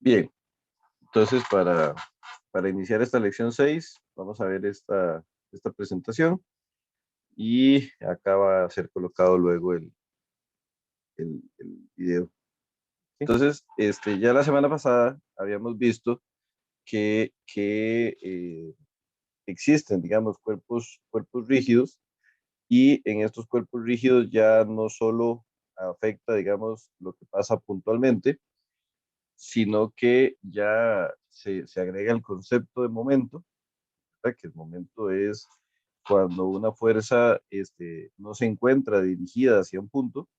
Bien, entonces para iniciar esta lección 6 vamos a ver esta presentación y acá va a ser colocado luego el video. Entonces, ya la semana pasada habíamos visto que existen, digamos, cuerpos rígidos y en estos cuerpos rígidos ya no solo afecta, digamos, lo que pasa puntualmente, sino que ya se agrega el concepto de momento, ¿verdad? Que el momento es cuando una fuerza no se encuentra dirigida hacia un punto,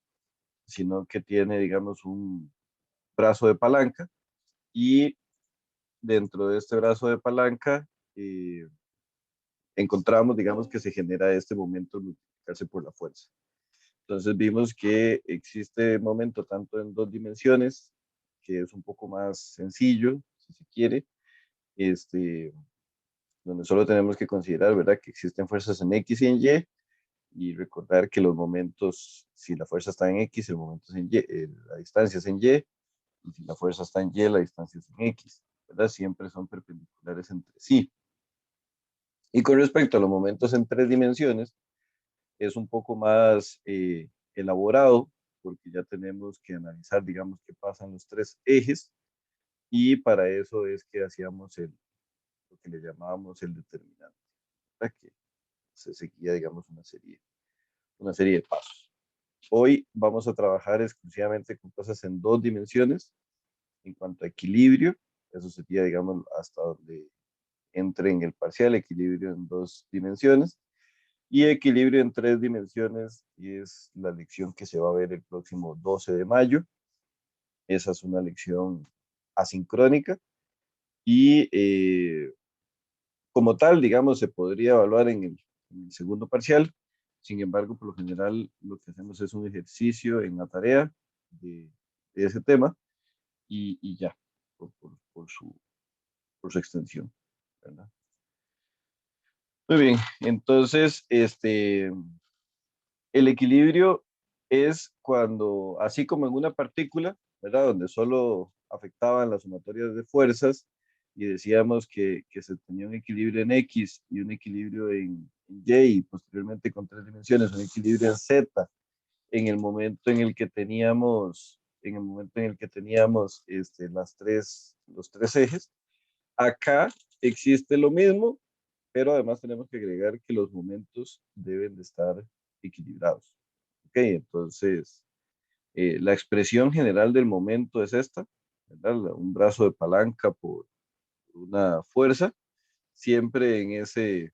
sino que tiene, digamos, un brazo de palanca y dentro de este brazo de palanca encontramos, digamos, que se genera este momento al multiplicarse por la fuerza. Entonces vimos que existe momento tanto en dos dimensiones, que es un poco más sencillo, si se quiere, este, donde solo tenemos que considerar, ¿verdad?, que existen fuerzas en X y en y recordar que los momentos, si la fuerza está en X, el momento es en Y, la distancia es en y si la fuerza está en Y, la distancia es en X, ¿verdad? Siempre son perpendiculares entre sí. Y con respecto a los momentos en tres dimensiones, es un poco más elaborado, porque ya tenemos que analizar, digamos, qué pasa en los tres ejes, y para eso es que hacíamos lo que le llamábamos el determinante, ¿verdad? Que se seguía, digamos, una serie de pasos. Hoy vamos a trabajar exclusivamente con cosas en dos dimensiones. En cuanto a equilibrio, eso sería, digamos, hasta donde entre en el parcial, equilibrio en dos dimensiones. Y equilibrio en tres dimensiones y es la lección que se va a ver el próximo 12 de mayo. Esa es una lección asincrónica y como tal, digamos, se podría evaluar en el segundo parcial. Sin embargo, por lo general, lo que hacemos es un ejercicio en la tarea de ese tema y ya, por su extensión, ¿verdad? Muy bien, entonces, el equilibrio es cuando, así como en una partícula, ¿verdad? Donde solo afectaban las sumatorias de fuerzas y decíamos que se tenía un equilibrio en X y un equilibrio en Y y posteriormente con tres dimensiones, un equilibrio en Z en el momento en el que teníamos los tres ejes. Acá existe lo mismo, pero además tenemos que agregar que los momentos deben de estar equilibrados. Ok, entonces la expresión general del momento es esta, ¿verdad? Un brazo de palanca por una fuerza, siempre en ese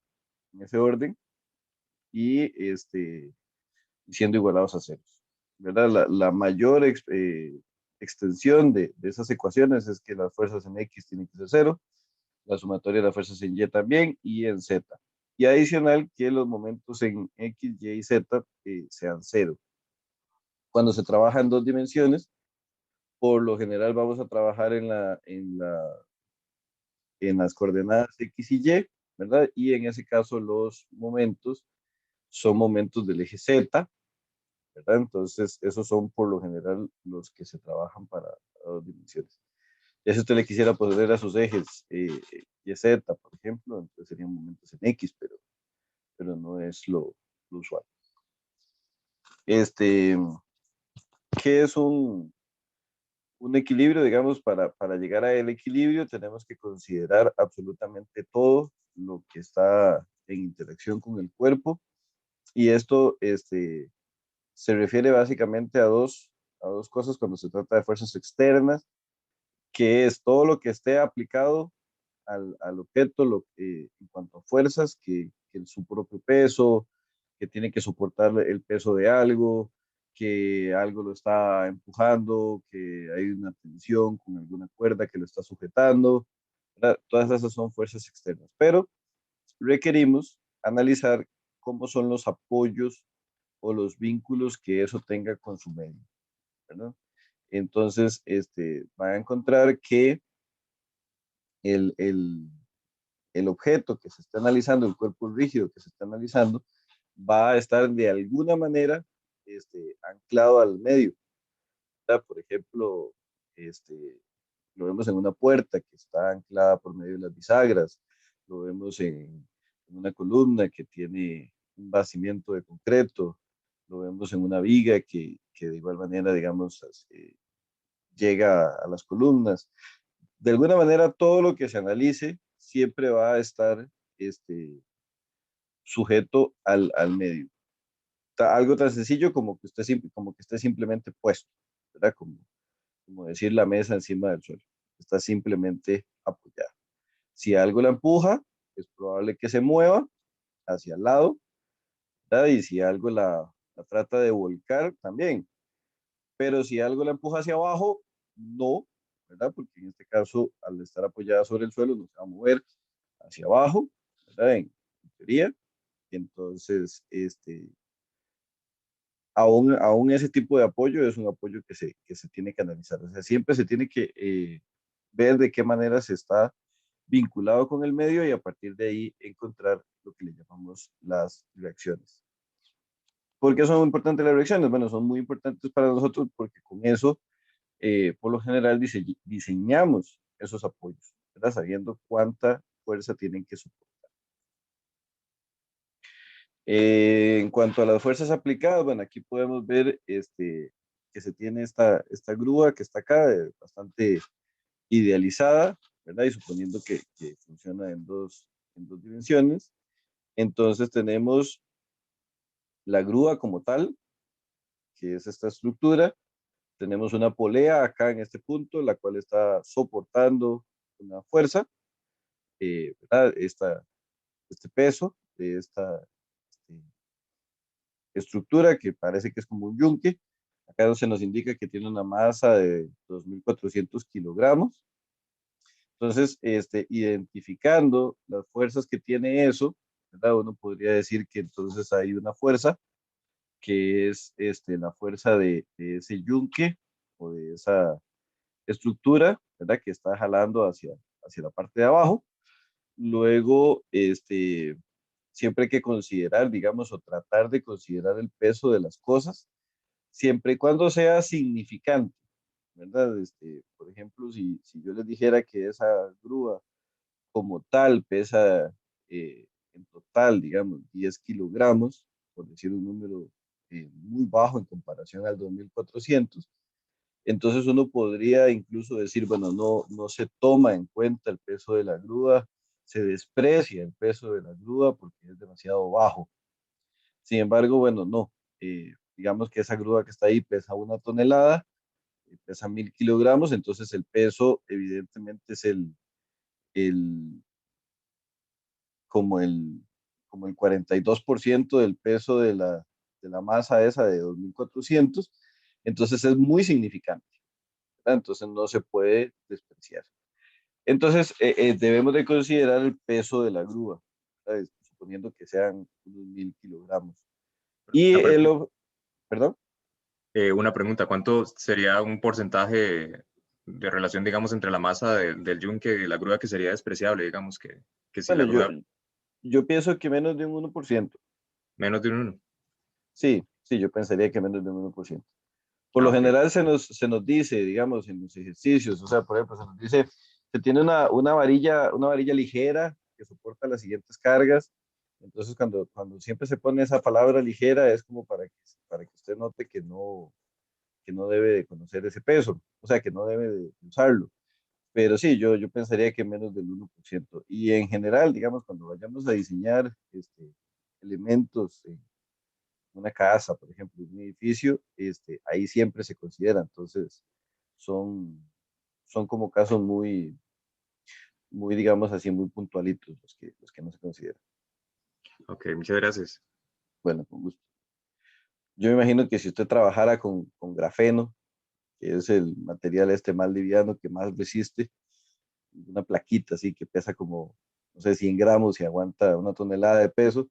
orden y siendo igualados a ceros, ¿verdad? La mayor extensión de esas ecuaciones es que las fuerzas en X tienen que ser cero, la sumatoria de las fuerzas en Y también y en Z. Y adicional que los momentos en X, Y y Z sean cero. Cuando se trabaja en dos dimensiones, por lo general vamos a trabajar en las coordenadas X y Y, ¿verdad? Y en ese caso los momentos son momentos del eje Z, ¿verdad? Entonces, esos son por lo general los que se trabajan para dos dimensiones. Ya si usted le quisiera poner a sus ejes Y, Z, por ejemplo, entonces serían momentos en X, pero no es lo usual. Este, ¿Qué es un equilibrio? Digamos, para llegar al equilibrio tenemos que considerar absolutamente todo lo que está en interacción con el cuerpo y esto se refiere básicamente a dos cosas cuando se trata de fuerzas externas, que es todo lo que esté aplicado al objeto en cuanto a fuerzas, que su propio peso, que tiene que soportar el peso de algo, que algo lo está empujando, que hay una tensión con alguna cuerda que lo está sujetando, ¿verdad? Todas esas son fuerzas externas, pero requerimos analizar cómo son los apoyos o los vínculos que eso tenga con su medio, ¿verdad? Entonces, van a encontrar que el, el, el objeto que se está analizando, el cuerpo rígido que se está analizando, va a estar de alguna manera anclado al medio, ¿verdad? Por ejemplo, este, lo vemos en una puerta que está anclada por medio de las bisagras, lo vemos en una columna que tiene un bastimiento de concreto, lo vemos en una viga que de igual manera, digamos, llega a las columnas. De alguna manera, todo lo que se analice siempre va a estar sujeto al medio. Algo tan sencillo como que como que esté simplemente puesto, ¿verdad? Como decir la mesa encima del suelo. Está simplemente apoyada. Si algo la empuja, es probable que se mueva hacia el lado, ¿verdad? Y si algo la trata de volcar, también. Pero si algo la empuja hacia abajo, no, ¿verdad? Porque en este caso, al estar apoyada sobre el suelo, no se va a mover hacia abajo, ¿verdad? En teoría. Entonces, aún ese tipo de apoyo es un apoyo que se tiene que analizar. O sea, siempre se tiene que ver de qué manera se está vinculado con el medio y a partir de ahí encontrar lo que le llamamos las reacciones. ¿Por qué son importantes las reacciones? Bueno, son muy importantes para nosotros porque con eso, por lo general, diseñamos esos apoyos, ¿verdad? Sabiendo cuánta fuerza tienen que soportar. En cuanto a las fuerzas aplicadas, bueno, aquí podemos ver que se tiene esta grúa que está acá, bastante idealizada, ¿verdad? Y suponiendo que funciona en dos dimensiones. Entonces tenemos la grúa como tal, que es esta estructura. Tenemos una polea acá en este punto, la cual está soportando una fuerza, ¿verdad? Este peso de esta este, estructura que parece que es como un yunque. Acá se nos indica que tiene una masa de 2.400 kilogramos. Entonces, identificando las fuerzas que tiene eso, ¿verdad? Uno podría decir que entonces hay una fuerza que es la fuerza de ese yunque o de esa estructura, ¿verdad? Que está jalando hacia la parte de abajo. Luego, siempre hay que considerar, digamos, o tratar de considerar el peso de las cosas, siempre y cuando sea significante, ¿verdad? Por ejemplo, si yo les dijera que esa grúa como tal pesa en total, digamos, 10 kilogramos, por decir un número muy bajo en comparación al 2.400, entonces uno podría incluso decir, bueno, no se toma en cuenta el peso de la grúa, se desprecia el peso de la grúa porque es demasiado bajo. Sin embargo, bueno, no. Digamos que esa grúa que está ahí pesa 1 tonelada, pesa 1.000 kilogramos, entonces el peso evidentemente es el, como el, como el 42% del peso de la masa esa de 2.400, entonces es muy significante, ¿verdad? Entonces no se puede despreciar. Entonces debemos de considerar el peso de la grúa, ¿sabes? Suponiendo que sean unos 1.000 kilogramos. Y Una pregunta, perdón. una pregunta, ¿cuánto sería un porcentaje de relación, digamos, entre la masa del yunque y la grúa que sería despreciable, digamos, que si Bueno, la grúa yo pienso que menos de un 1%. menos de un uno? Sí, sí, yo pensaría que menos de un 1%. Por Ah, lo ok. general se nos dice, digamos, en los ejercicios, o sea, por ejemplo, se nos dice, se tiene una varilla ligera que soporta las siguientes cargas. Entonces, cuando siempre se pone esa palabra ligera, es como para que usted note que no debe de conocer ese peso, o sea, que no debe de usarlo. Pero sí, yo pensaría que menos del 1%. Y en general, digamos, cuando vayamos a diseñar elementos en una casa, por ejemplo, un edificio, ahí siempre se considera. Entonces, son, son como casos muy, digamos así, muy puntualitos los que no se consideran. Ok, muchas gracias. Bueno, con gusto. Yo me imagino que si usted trabajara con grafeno, que es el material más liviano que más resiste, una plaquita así que pesa como, no sé, 100 gramos y aguanta 1 tonelada de peso,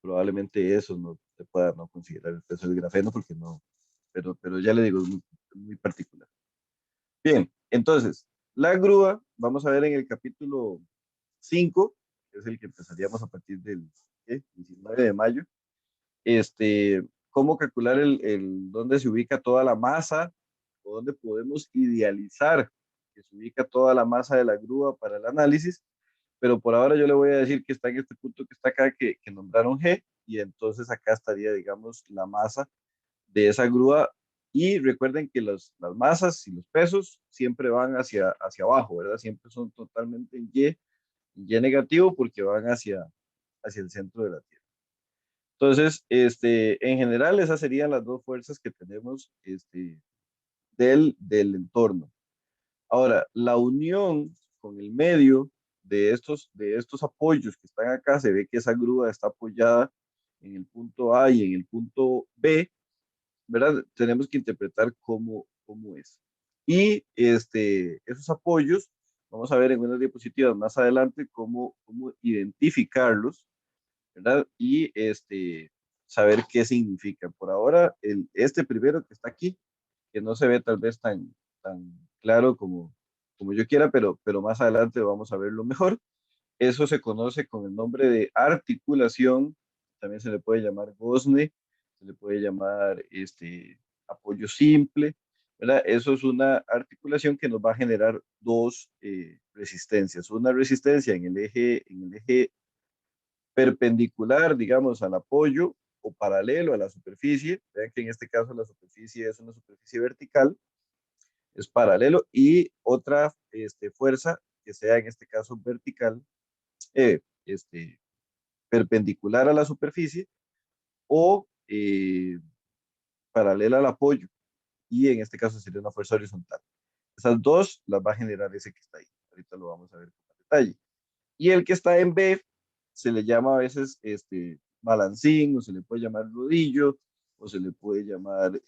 probablemente eso no se pueda no considerar el peso del grafeno porque no, pero ya le digo, es muy particular. Bien, entonces, la grúa, vamos a ver en el capítulo 5, que es el que empezaríamos a partir del 19 de mayo, cómo calcular dónde se ubica toda la masa o dónde podemos idealizar que se ubica toda la masa de la grúa para el análisis, pero por ahora yo le voy a decir que está en este punto que está acá, que nombraron G, y entonces acá estaría, digamos, la masa de esa grúa. Y recuerden que las masas y los pesos siempre van hacia abajo, ¿verdad? Siempre son totalmente en Y negativo porque van hacia el centro de la Tierra. Entonces, en general, esas serían las dos fuerzas que tenemos del entorno. Ahora, la unión con el medio de estos apoyos que están acá, se ve que esa grúa está apoyada en el punto A y en el punto B, ¿verdad? Tenemos que interpretar cómo es. Y esos apoyos, vamos a ver en unas diapositivas más adelante cómo identificarlos, ¿verdad? Y saber qué significan. Por ahora, este primero que está aquí, que no se ve tal vez tan claro como yo quiera, pero más adelante vamos a verlo mejor. Eso se conoce con el nombre de articulación, también se le puede llamar gozne, se le puede llamar apoyo simple, ¿verdad? Eso es una articulación que nos va a generar dos resistencias. Una resistencia en el eje perpendicular, digamos, al apoyo o paralelo a la superficie. Vean que en este caso la superficie es una superficie vertical, es paralelo, y otra fuerza que sea en este caso vertical, eh, este, perpendicular a la superficie o paralela al apoyo, y en este caso sería una fuerza horizontal. Esas dos las va a generar ese que está ahí. Ahorita lo vamos a ver con detalle. Y el que está en B se le llama a veces balancín, o se le puede llamar rodillo, o se le puede llamar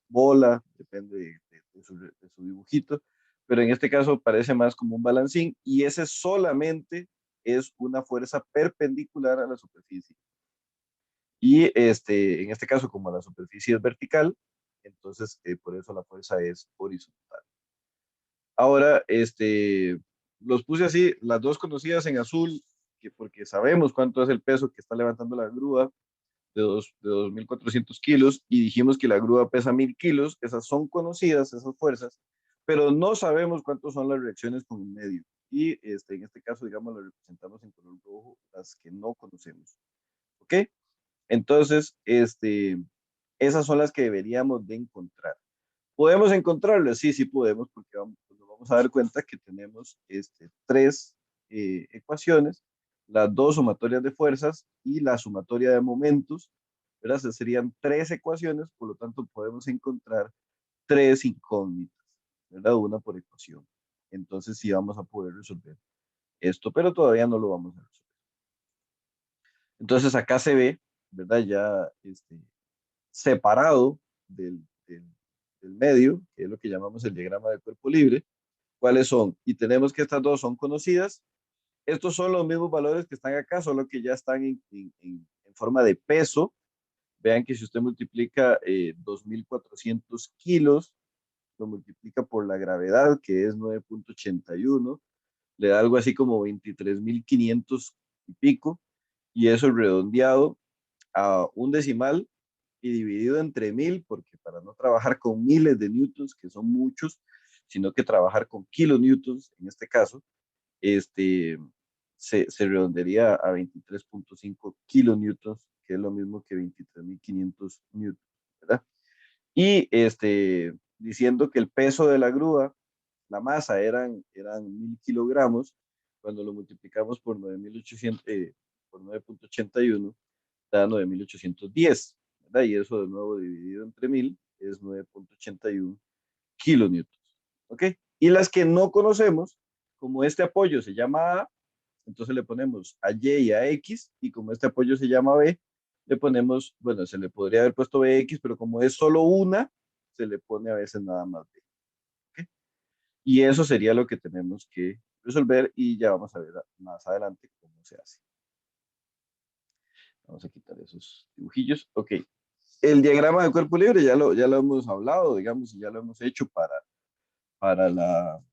bola, depende de su dibujito, pero en este caso parece más como un balancín, y ese solamente es una fuerza perpendicular a la superficie. Y en este caso, como la superficie es vertical, entonces por eso la fuerza es horizontal. Ahora, los puse así, las dos conocidas en azul, que porque sabemos cuánto es el peso que está levantando la grúa de 2.400 kilos, y dijimos que la grúa pesa 1.000 kilos. Esas son conocidas, esas fuerzas, pero no sabemos cuántas son las reacciones con el medio. Y en este caso, digamos, las representamos en color rojo, las que no conocemos. ¿Ok? Entonces, esas son las que deberíamos de encontrar. ¿Podemos encontrarlas? Sí, sí podemos, porque pues nos vamos a dar cuenta que tenemos tres ecuaciones, las dos sumatorias de fuerzas y la sumatoria de momentos, ¿verdad? Esas serían tres ecuaciones, por lo tanto podemos encontrar tres incógnitas, ¿verdad? Una por ecuación. Entonces sí vamos a poder resolver esto, pero todavía no lo vamos a resolver. Entonces acá se ve, ¿verdad? Ya separado del medio, que es lo que llamamos el diagrama de cuerpo libre, cuáles son. Y tenemos que estas dos son conocidas. Estos son los mismos valores que están acá, solo que ya están en forma de peso. Vean que si usted multiplica 2.400 kilos, lo multiplica por la gravedad, que es 9.81, le da algo así como 23.500 y pico, y eso redondeado a un decimal y dividido entre 1.000, porque para no trabajar con miles de newtons, que son muchos, sino que trabajar con kilonewtons, en este caso, se redondearía a 23.5 kilonewtons, que es lo mismo que 23.500 newtons, ¿verdad? Y diciendo que el peso de la grúa, la masa eran 1.000 kilogramos, cuando lo multiplicamos por 9.800, por 9.81, da 9.810, ¿verdad? Y eso de nuevo dividido entre 1.000 es 9.81 kilonewtons, ¿ok? Y las que no conocemos, como este apoyo se llama A, entonces le ponemos a Y y a X, y como este apoyo se llama B, le ponemos, bueno, se le podría haber puesto BX, pero como es solo una, se le pone a veces nada más B, ¿ok? Y eso sería lo que tenemos que resolver, y ya vamos a ver más adelante cómo se hace. Vamos a quitar esos dibujillos. Ok. El diagrama de cuerpo libre ya lo hemos hablado, digamos, y ya lo hemos hecho para la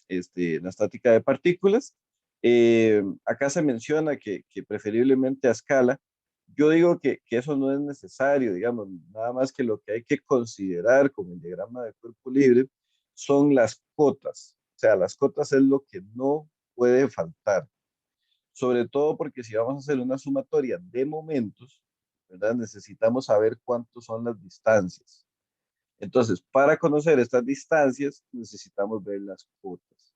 estática de partículas. Acá se menciona que preferiblemente a escala. Yo digo que eso no es necesario, digamos, nada más que lo que hay que considerar con el diagrama de cuerpo libre son las cotas. O sea, las cotas es lo que no puede faltar. Sobre todo porque si vamos a hacer una sumatoria de momentos, ¿verdad? Necesitamos saber cuántos son las distancias. Entonces, para conocer estas distancias, necesitamos ver las cotas.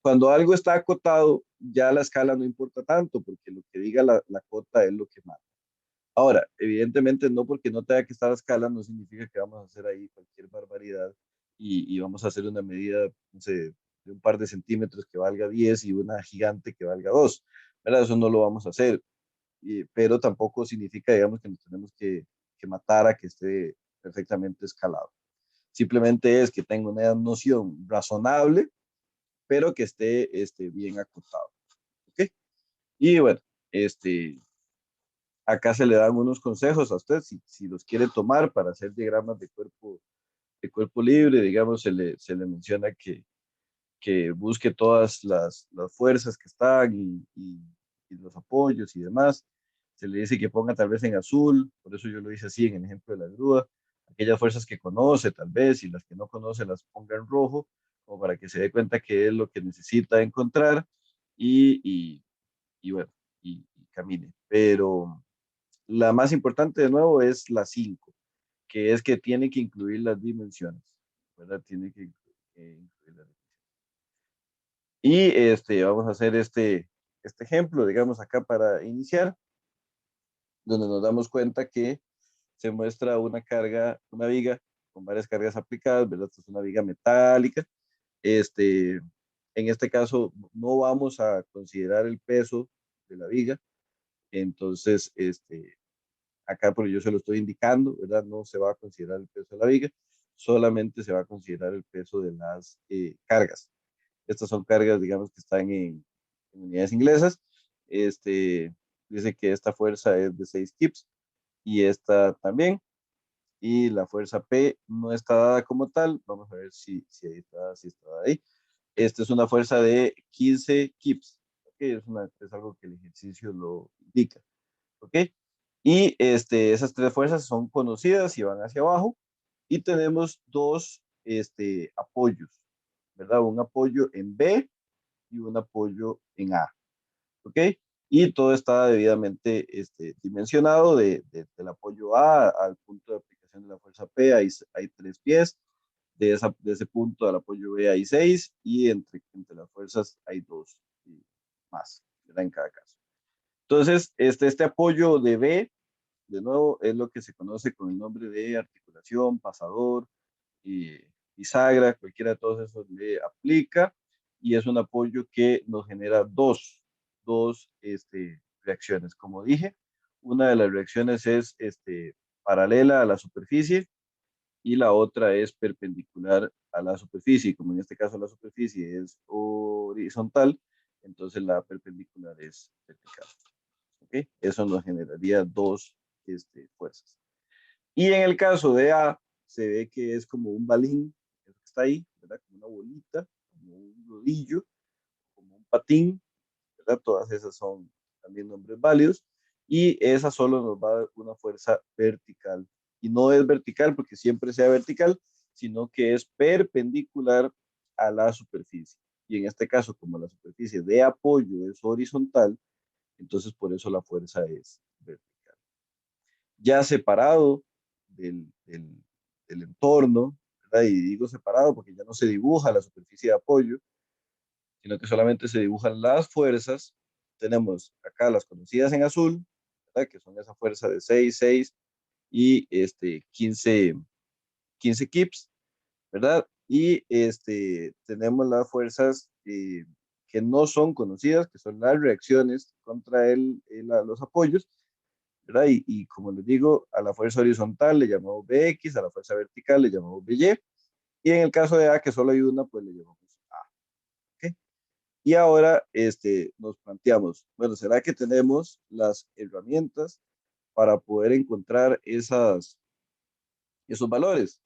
Cuando algo está acotado, ya la escala no importa tanto, porque lo que diga la cota es lo que manda. Ahora, evidentemente no porque no tenga que estar a escala, no significa que vamos a hacer ahí cualquier barbaridad y vamos a hacer una medida, no sé, de un par de centímetros que valga 10 y una gigante que valga 2. ¿Verdad? Eso no lo vamos a hacer, pero tampoco significa, digamos, que nos tenemos que matar a que esté perfectamente escalado. Simplemente es que tenga una noción razonable, pero que esté bien acotado. ¿Ok? Y bueno, acá se le dan unos consejos a usted si los quiere tomar para hacer diagramas de cuerpo libre, digamos, se le menciona que busque todas las fuerzas que están y los apoyos y demás. Se le dice que ponga tal vez en azul, por eso yo lo hice así en el ejemplo de la grúa, aquellas fuerzas que conoce tal vez y las que no conoce las ponga en rojo, como para que se dé cuenta que es lo que necesita encontrar y, y, y bueno, y camine. Pero la más importante de nuevo es la 5, que es que tiene que incluir las dimensiones, ¿verdad? Tiene que incluir las dimensiones. Y vamos a hacer este ejemplo, digamos, acá para iniciar, donde nos damos cuenta que se muestra una carga, una viga con varias cargas aplicadas, ¿verdad? Esta es una viga metálica. Este, en este caso, no vamos a considerar el peso de la viga, entonces, acá porque yo se lo estoy indicando, ¿verdad? No se va a considerar el peso de la viga, solamente se va a considerar el peso de las cargas. Estas son cargas, digamos, que están en unidades inglesas. Dice que esta fuerza es de 6 kips y esta también. Y la fuerza P no está dada como tal. Vamos a ver si ahí está, si está ahí. Esta es una fuerza de 15 kips. ¿Okay? Es algo que el ejercicio lo indica. ¿Ok? Y esas tres fuerzas son conocidas y van hacia abajo. Y tenemos dos apoyos, ¿verdad? Un apoyo en B y un apoyo en A. ¿Ok? Y todo está debidamente dimensionado del apoyo A al punto de aplicación de la fuerza P, hay 3 pies, de ese punto al apoyo B hay 6 y entre las fuerzas hay 2 y más, ¿verdad? En cada caso. Entonces, este apoyo de B, de nuevo, es lo que se conoce con el nombre de articulación, pasador y bisagra, cualquiera de todos esos le aplica y es un apoyo que nos genera dos reacciones. Como dije, una de las reacciones es paralela a la superficie y la otra es perpendicular a la superficie. Como en este caso la superficie es horizontal, entonces la perpendicular es vertical. ¿Okay? Eso nos generaría dos fuerzas. Y en el caso de A, se ve que es como un balín, que está ahí, ¿verdad? Como una bolita, como un rodillo, como un patín, ¿verdad? Todas esas son también nombres válidos. Y esa solo nos va a dar una fuerza vertical. Y no es vertical porque siempre sea vertical, sino que es perpendicular a la superficie. Y en este caso, como la superficie de apoyo es horizontal, entonces por eso la fuerza es vertical. Ya separado del entorno, ¿verdad? Y digo separado porque ya no se dibuja la superficie de apoyo, sino que solamente se dibujan las fuerzas. Tenemos acá las conocidas en azul, ¿verdad? Que son esa fuerza de 6, 6 y 15 kips, ¿verdad? Y tenemos las fuerzas que no son conocidas, que son las reacciones contra los apoyos, ¿verdad? Y como les digo, a la fuerza horizontal le llamamos Bx, a la fuerza vertical le llamamos By, y en el caso de A, que solo hay una, pues le llamamos A. ¿Okay? Y ahora nos planteamos, bueno, ¿será que tenemos las herramientas para poder encontrar esos valores?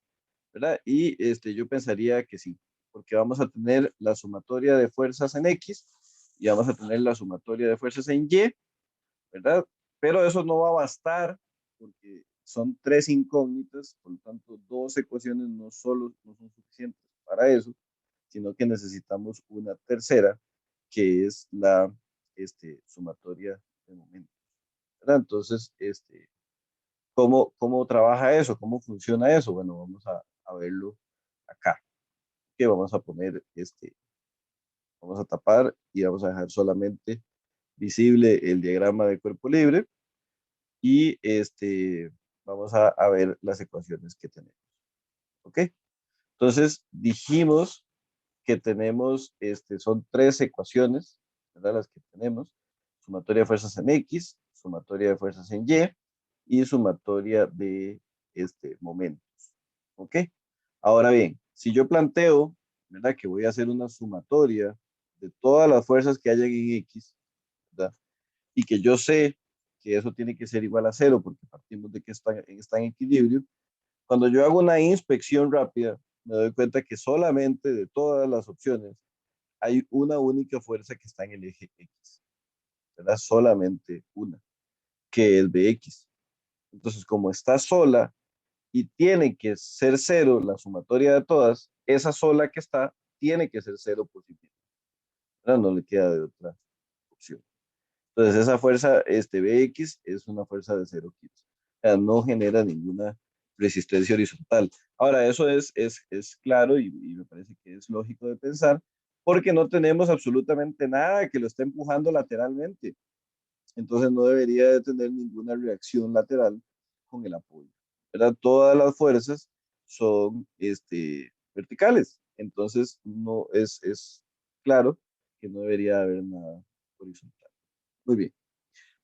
¿Verdad? Y yo pensaría que sí, porque vamos a tener la sumatoria de fuerzas en X y vamos a tener la sumatoria de fuerzas en Y, ¿verdad? Pero eso no va a bastar porque son tres incógnitas, por lo tanto, dos ecuaciones no son suficientes para eso, sino que necesitamos una tercera, que es la sumatoria de momentos, ¿verdad? Entonces, ¿cómo trabaja eso? ¿Cómo funciona eso? Bueno, vamos a verlo acá, que vamos a poner, vamos a tapar y vamos a dejar solamente visible el diagrama de cuerpo libre y vamos a ver las ecuaciones que tenemos, ¿ok? Entonces, dijimos que tenemos, son tres ecuaciones, ¿verdad? Las que tenemos, sumatoria de fuerzas en X, sumatoria de fuerzas en Y sumatoria de momentos, ¿ok? Ahora bien, si yo planteo, ¿verdad? Que voy a hacer una sumatoria de todas las fuerzas que hayan en X, ¿verdad? Y que yo sé que eso tiene que ser igual a cero porque partimos de que está en equilibrio. Cuando yo hago una inspección rápida, me doy cuenta que solamente de todas las opciones hay una única fuerza que está en el eje X, ¿verdad? Solamente una, que es Bx. Entonces, como está sola y tiene que ser cero la sumatoria de todas, esa sola que está tiene que ser cero por sí misma, ¿verdad? No le queda de otra opción. Entonces, esa fuerza, Bx, es una fuerza de 0 kilos. O sea, no genera ninguna resistencia horizontal. Ahora, eso es claro y me parece que es lógico de pensar, porque no tenemos absolutamente nada que lo esté empujando lateralmente. Entonces, no debería de tener ninguna reacción lateral con el apoyo, ¿verdad? Todas las fuerzas son verticales. Entonces, no es claro que no debería haber nada horizontal. Muy bien.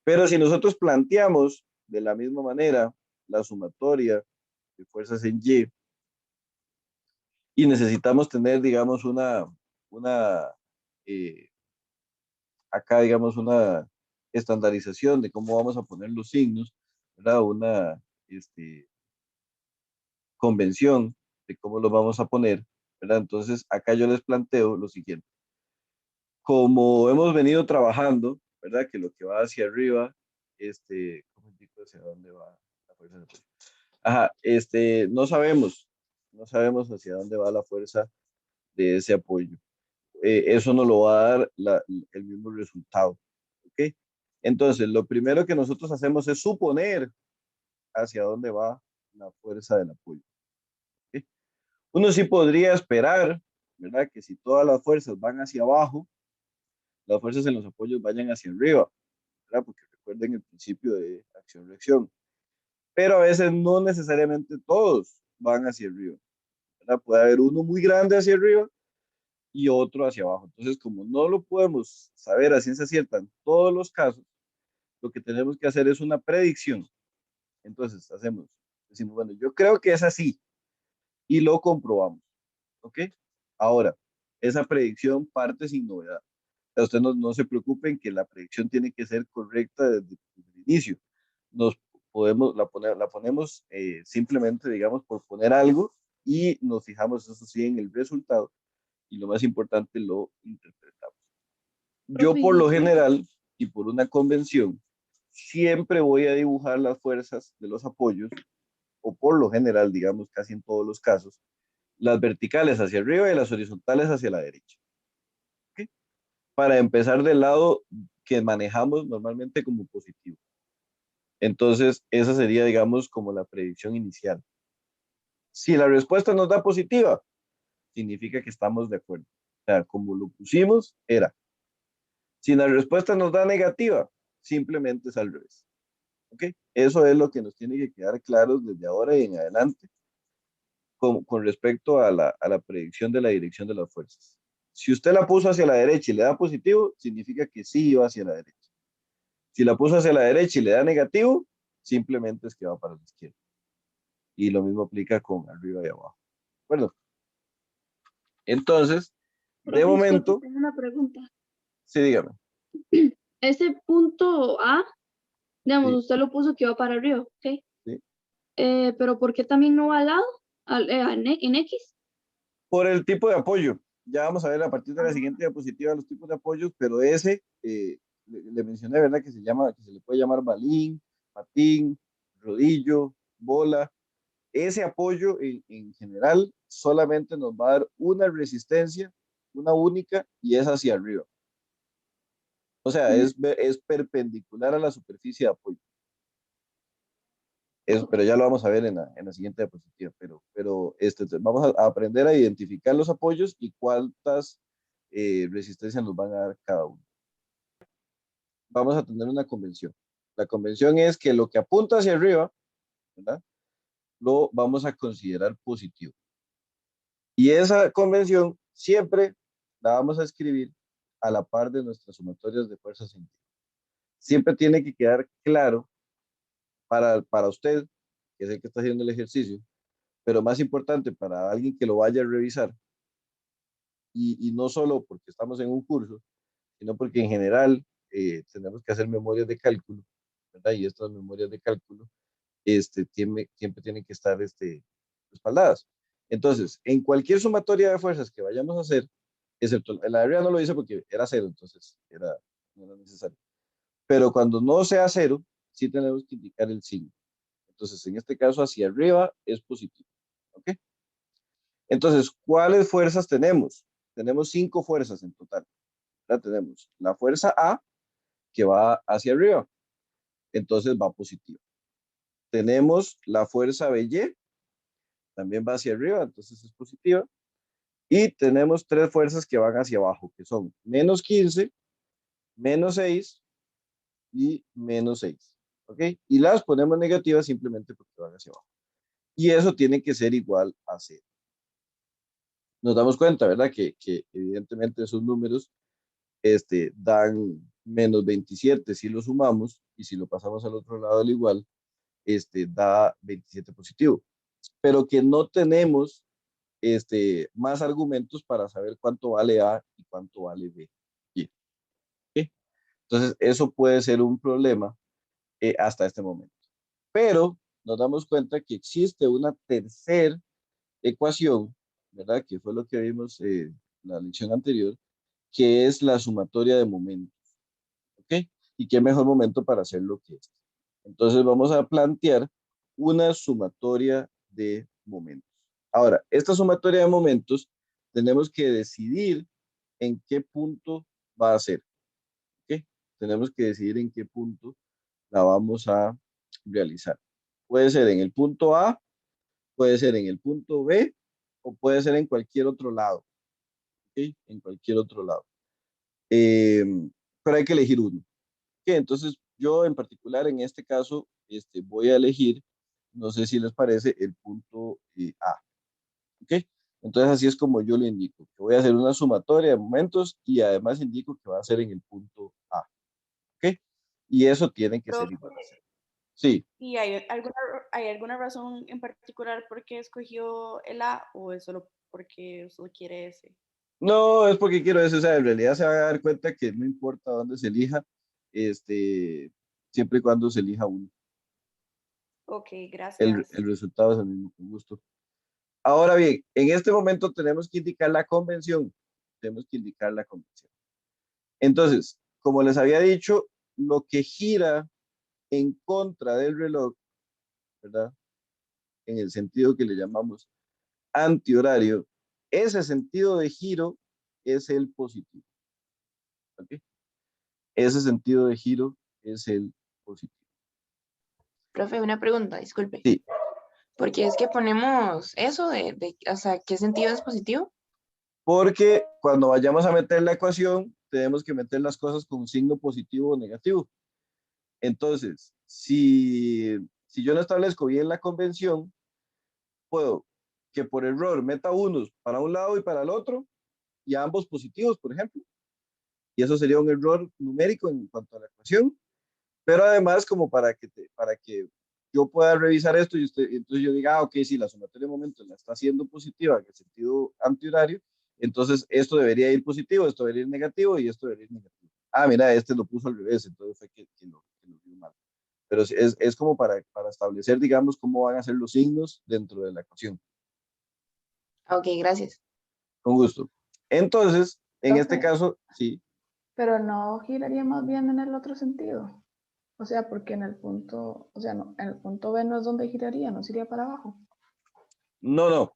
Pero si nosotros planteamos de la misma manera la sumatoria de fuerzas en y necesitamos tener, digamos, una eh, acá, digamos, una estandarización de cómo vamos a poner los signos, ¿verdad? Una convención de cómo los vamos a poner, ¿verdad? Entonces, acá yo les planteo lo siguiente. Como hemos venido trabajando, ¿verdad? Que lo que va hacia arriba, ¿cómo indico hacia dónde va la fuerza de apoyo? Ajá, no sabemos hacia dónde va la fuerza de ese apoyo. Eso nos lo va a dar el mismo resultado, ¿ok? Entonces, lo primero que nosotros hacemos es suponer hacia dónde va la fuerza del apoyo, ¿ok? Uno sí podría esperar, ¿verdad? Que si todas las fuerzas van hacia abajo, las fuerzas en los apoyos vayan hacia arriba, ¿verdad? Porque recuerden el principio de acción-reacción. Pero a veces no necesariamente todos van hacia arriba, ¿verdad? Puede haber uno muy grande hacia arriba y otro hacia abajo. Entonces, como no lo podemos saber a ciencia cierta en todos los casos, lo que tenemos que hacer es una predicción. Entonces, decimos, bueno, yo creo que es así y lo comprobamos, ¿ok? Ahora, esa predicción parte sin novedad. O sea, ustedes no se preocupen que la predicción tiene que ser correcta desde el inicio. Nos la ponemos simplemente, digamos, por poner algo y nos fijamos, eso sí, en el resultado y lo más importante, lo interpretamos. Yo Profe, por lo general y por una convención, siempre voy a dibujar las fuerzas de los apoyos, o por lo general, digamos, casi en todos los casos, las verticales hacia arriba y las horizontales hacia la derecha. ¿Okay? Para empezar del lado que manejamos normalmente como positivo. Entonces, esa sería, digamos, como la predicción inicial. Si la respuesta nos da positiva, significa que estamos de acuerdo. O sea, como lo pusimos, era. Si la respuesta nos da negativa, simplemente es al revés. ¿Ok? Eso es lo que nos tiene que quedar claro desde ahora y en adelante con respecto a la predicción de la dirección de las fuerzas. Si usted la puso hacia la derecha y le da positivo, significa que sí va hacia la derecha. Si la puso hacia la derecha y le da negativo, simplemente es que va para la izquierda. Y lo mismo aplica con arriba y abajo. Bueno, entonces, de profe, disculpe, momento, tengo una pregunta. sí, dígame. Ese punto A, digamos, Sí, usted lo puso que iba para arriba, ¿ok? sí. Pero ¿por qué también no va al lado? En X. Por el tipo de apoyo. Ya vamos a ver a partir de la Ah, siguiente diapositiva los tipos de apoyos, pero ese le mencioné, ¿verdad? Que se le puede llamar balín, patín, rodillo, bola. Ese apoyo en general solamente nos va a dar una resistencia, una única, y es hacia arriba. O sea, es perpendicular a la superficie de apoyo. Pero ya lo vamos a ver en la siguiente diapositiva. Pero vamos a aprender a identificar los apoyos y cuántas resistencias nos van a dar cada uno. Vamos a tener una convención. La convención es que lo que apunta hacia arriba, ¿verdad?, lo vamos a considerar positivo. Y esa convención siempre la vamos a escribir a la par de nuestras sumatorias de fuerzas en T. Siempre tiene que quedar claro para usted, que es el que está haciendo el ejercicio, pero más importante para alguien que lo vaya a revisar, y no solo porque estamos en un curso, sino porque en general tenemos que hacer memorias de cálculo, ¿verdad? Y estas memorias de cálculo siempre tienen que estar respaldadas. Entonces, en cualquier sumatoria de fuerzas que vayamos a hacer, excepto la de arriba no lo hice porque era cero, entonces no era necesario. Pero cuando no sea cero, sí tenemos que indicar el signo. Entonces, en este caso, hacia arriba es positivo. ¿Ok? Entonces, ¿cuáles fuerzas tenemos? Tenemos 5 fuerzas en total. ¿Verdad? Tenemos la fuerza A, que va hacia arriba. Entonces va positivo. Tenemos la fuerza BY, también va hacia arriba, entonces es positiva. Y tenemos 3 fuerzas que van hacia abajo, que son menos 15, menos 6 y menos 6. ¿Ok? Y las ponemos negativas simplemente porque van hacia abajo. Y eso tiene que ser igual a 0. Nos damos cuenta, ¿verdad? Que evidentemente esos números dan menos 27 si lo sumamos, y si lo pasamos al otro lado al igual, da 27 positivo. Pero que no tenemos más argumentos para saber cuánto vale A y cuánto vale B. ¿Sí? Entonces, eso puede ser un problema hasta este momento. Pero nos damos cuenta que existe una tercera ecuación, ¿verdad? Que fue lo que vimos en la lección anterior, que es la sumatoria de momentos. ¿Ok? Y qué mejor momento para hacerlo que este. Entonces, vamos a plantear una sumatoria de momentos. Ahora, esta sumatoria de momentos tenemos que decidir en qué punto va a ser. ¿Ok? Tenemos que decidir en qué punto la vamos a realizar. Puede ser en el punto A, puede ser en el punto B, o puede ser en cualquier otro lado. ¿Ok? En cualquier otro lado. Pero hay que elegir uno. ¿Ok? Entonces, yo en particular en este caso voy a elegir, no sé si les parece, el punto A. ¿Ok? Entonces así es como yo le indico, que voy a hacer una sumatoria de momentos y además indico que va a ser en el punto A. ¿Ok? Y eso tiene que ser igual a 0. Sí. ¿Y hay alguna razón en particular por qué escogió el A o es solo porque usted quiere ese? No, es porque quiero eso, o sea, en realidad se va a dar cuenta que no importa dónde se elija, siempre y cuando se elija uno. Ok, El gracias. resultado es el mismo, con gusto. Ahora bien, en este momento tenemos que indicar la convención. Tenemos que indicar la convención. Entonces, como les había dicho, lo que gira en contra del reloj, ¿verdad? En el sentido que le llamamos antihorario, ese sentido de giro es el positivo. ¿Ok? Ese sentido de giro es el positivo. Profe, una pregunta, disculpe. Sí. ¿Por qué es que ponemos eso o sea, qué sentido es positivo? Porque cuando vayamos a meter la ecuación, tenemos que meter las cosas con un signo positivo o negativo. Entonces, si yo no establezco bien la convención, puedo que por error meta unos para un lado y para el otro, y ambos positivos, por ejemplo. Y eso sería un error numérico en cuanto a la ecuación. Pero además, como para que yo pueda revisar esto y entonces yo diga, ok, sí, la sumatoria de momentos la está haciendo positiva en el sentido antihorario, entonces esto debería ir positivo, esto debería ir negativo y esto debería ir negativo. Ah, mira, lo puso al revés, entonces fue que lo vio mal. Pero es como para establecer, digamos, cómo van a ser los signos dentro de la ecuación. Ok, gracias. Con gusto. Entonces, en este Profe, caso, sí. pero no giraría más bien en el otro sentido. O sea, porque en el punto, o sea, no, en el punto B no es donde giraría, no sería para abajo. No,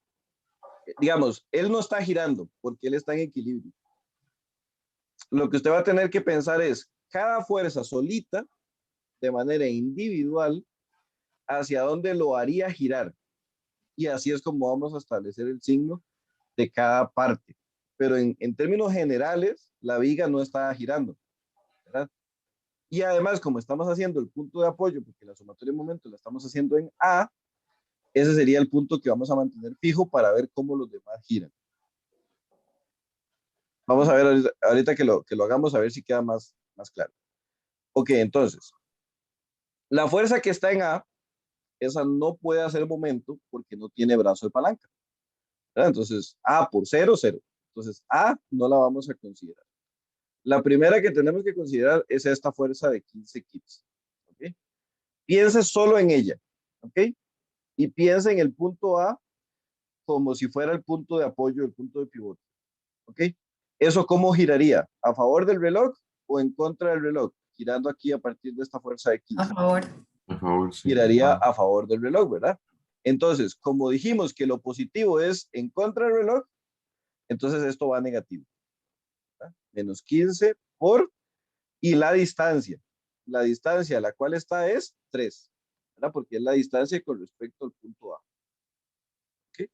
digamos, él no está girando porque él está en equilibrio. Lo que usted va a tener que pensar es cada fuerza solita, de manera individual, hacia dónde lo haría girar. Y así es como vamos a establecer el signo de cada parte. Pero en términos generales, la viga no está girando, ¿verdad? Y además, como estamos haciendo el punto de apoyo, porque la sumatoria de momentos la estamos haciendo en A, ese sería el punto que vamos a mantener fijo para ver cómo los demás giran. Vamos a ver ahorita que lo hagamos, a ver si queda más claro. Ok, entonces, la fuerza que está en A, esa no puede hacer momento porque no tiene brazo de palanca, ¿verdad? Entonces, A por 0, 0. Entonces, A no la vamos a considerar. La primera que tenemos que considerar es esta fuerza de 15 kilos. ¿Okay? Piense solo en ella. ¿Ok? Y piense en el punto A como si fuera el punto de apoyo, el punto de pivote. ¿Ok? ¿Eso cómo giraría? ¿A favor del reloj o en contra del reloj? Girando aquí a partir de esta fuerza de 15. A favor. A favor, sí. Giraría a favor del reloj, ¿verdad? Entonces, como dijimos que lo positivo es en contra del reloj, entonces esto va negativo. ¿Verdad? Menos 15 por, y la distancia. La distancia a la cual está es 3, ¿verdad? Porque es la distancia con respecto al punto A. ¿Okay?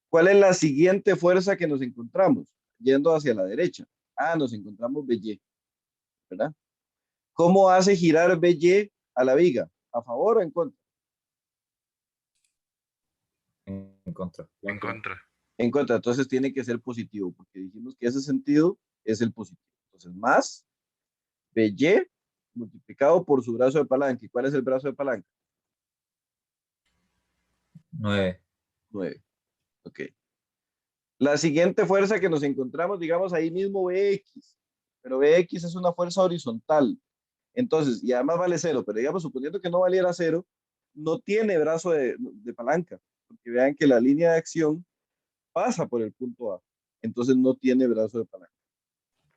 ¿Cuál es la siguiente fuerza que nos encontramos? Yendo hacia la derecha. Nos encontramos BY, ¿verdad? ¿Cómo hace girar BY a la viga? ¿A favor o en contra? En contra. En contra. En contra, entonces tiene que ser positivo, porque dijimos que ese sentido es el positivo. Entonces, más BY multiplicado por su brazo de palanca. ¿Y cuál es el brazo de palanca? 9. 9. Ok. La siguiente fuerza que nos encontramos, digamos ahí mismo, BX. Pero BX es una fuerza horizontal. Entonces, y además vale 0, pero digamos, suponiendo que no valiera 0, no tiene brazo de palanca. Porque vean que la línea de acción pasa por el punto A. Entonces no tiene brazo de palanca.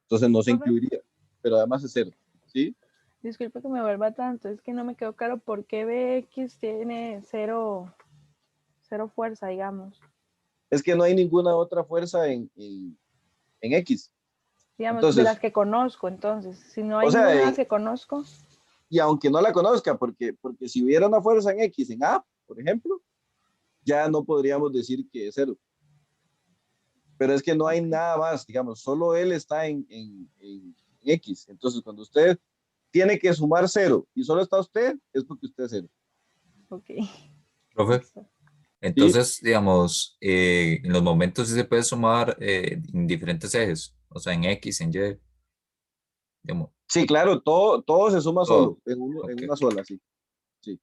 Entonces no se incluiría. Pero además es 0. ¿Sí? Disculpe que me vuelva tanto, es que no me quedó claro por qué BX tiene cero fuerza, digamos. Es que no hay ninguna otra fuerza en X. Digamos, Entonces, de las que conozco, entonces. Si no hay o sea, ninguna de las que conozco. y aunque no la conozca, porque si hubiera una fuerza en X, en A, por ejemplo, ya no podríamos decir que es 0. Pero es que no hay nada más, digamos, solo él está en X. Entonces, cuando usted tiene que sumar 0 y solo está usted, es porque usted es 0. Ok. Profe, ¿Sí? entonces, digamos, en los momentos sí se puede sumar en diferentes ejes, o sea, en X, en Y, digamos, Sí, claro, todo se suma todo. solo, en Ok. una sola, sí. Sí.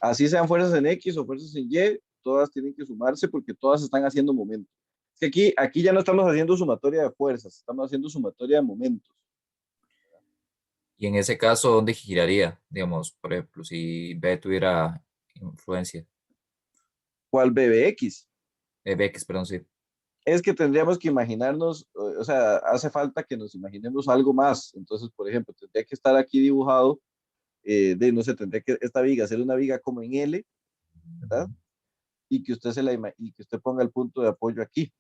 Así sean fuerzas en X o fuerzas en Y, todas tienen que sumarse porque todas están haciendo momentos. Es que aquí ya no estamos haciendo sumatoria de fuerzas, estamos haciendo sumatoria de momentos. Y en ese caso, ¿dónde giraría? Digamos, por ejemplo, si B tuviera influencia, ¿Cuál BBX? BX, perdón, sí. Es que tendríamos que imaginarnos, o sea, hace falta que nos imaginemos algo más. Entonces, por ejemplo, tendría que estar aquí dibujado, no sé, tendría que esta viga ser una viga como en L, ¿verdad? Y que usted y que usted ponga el punto de apoyo aquí.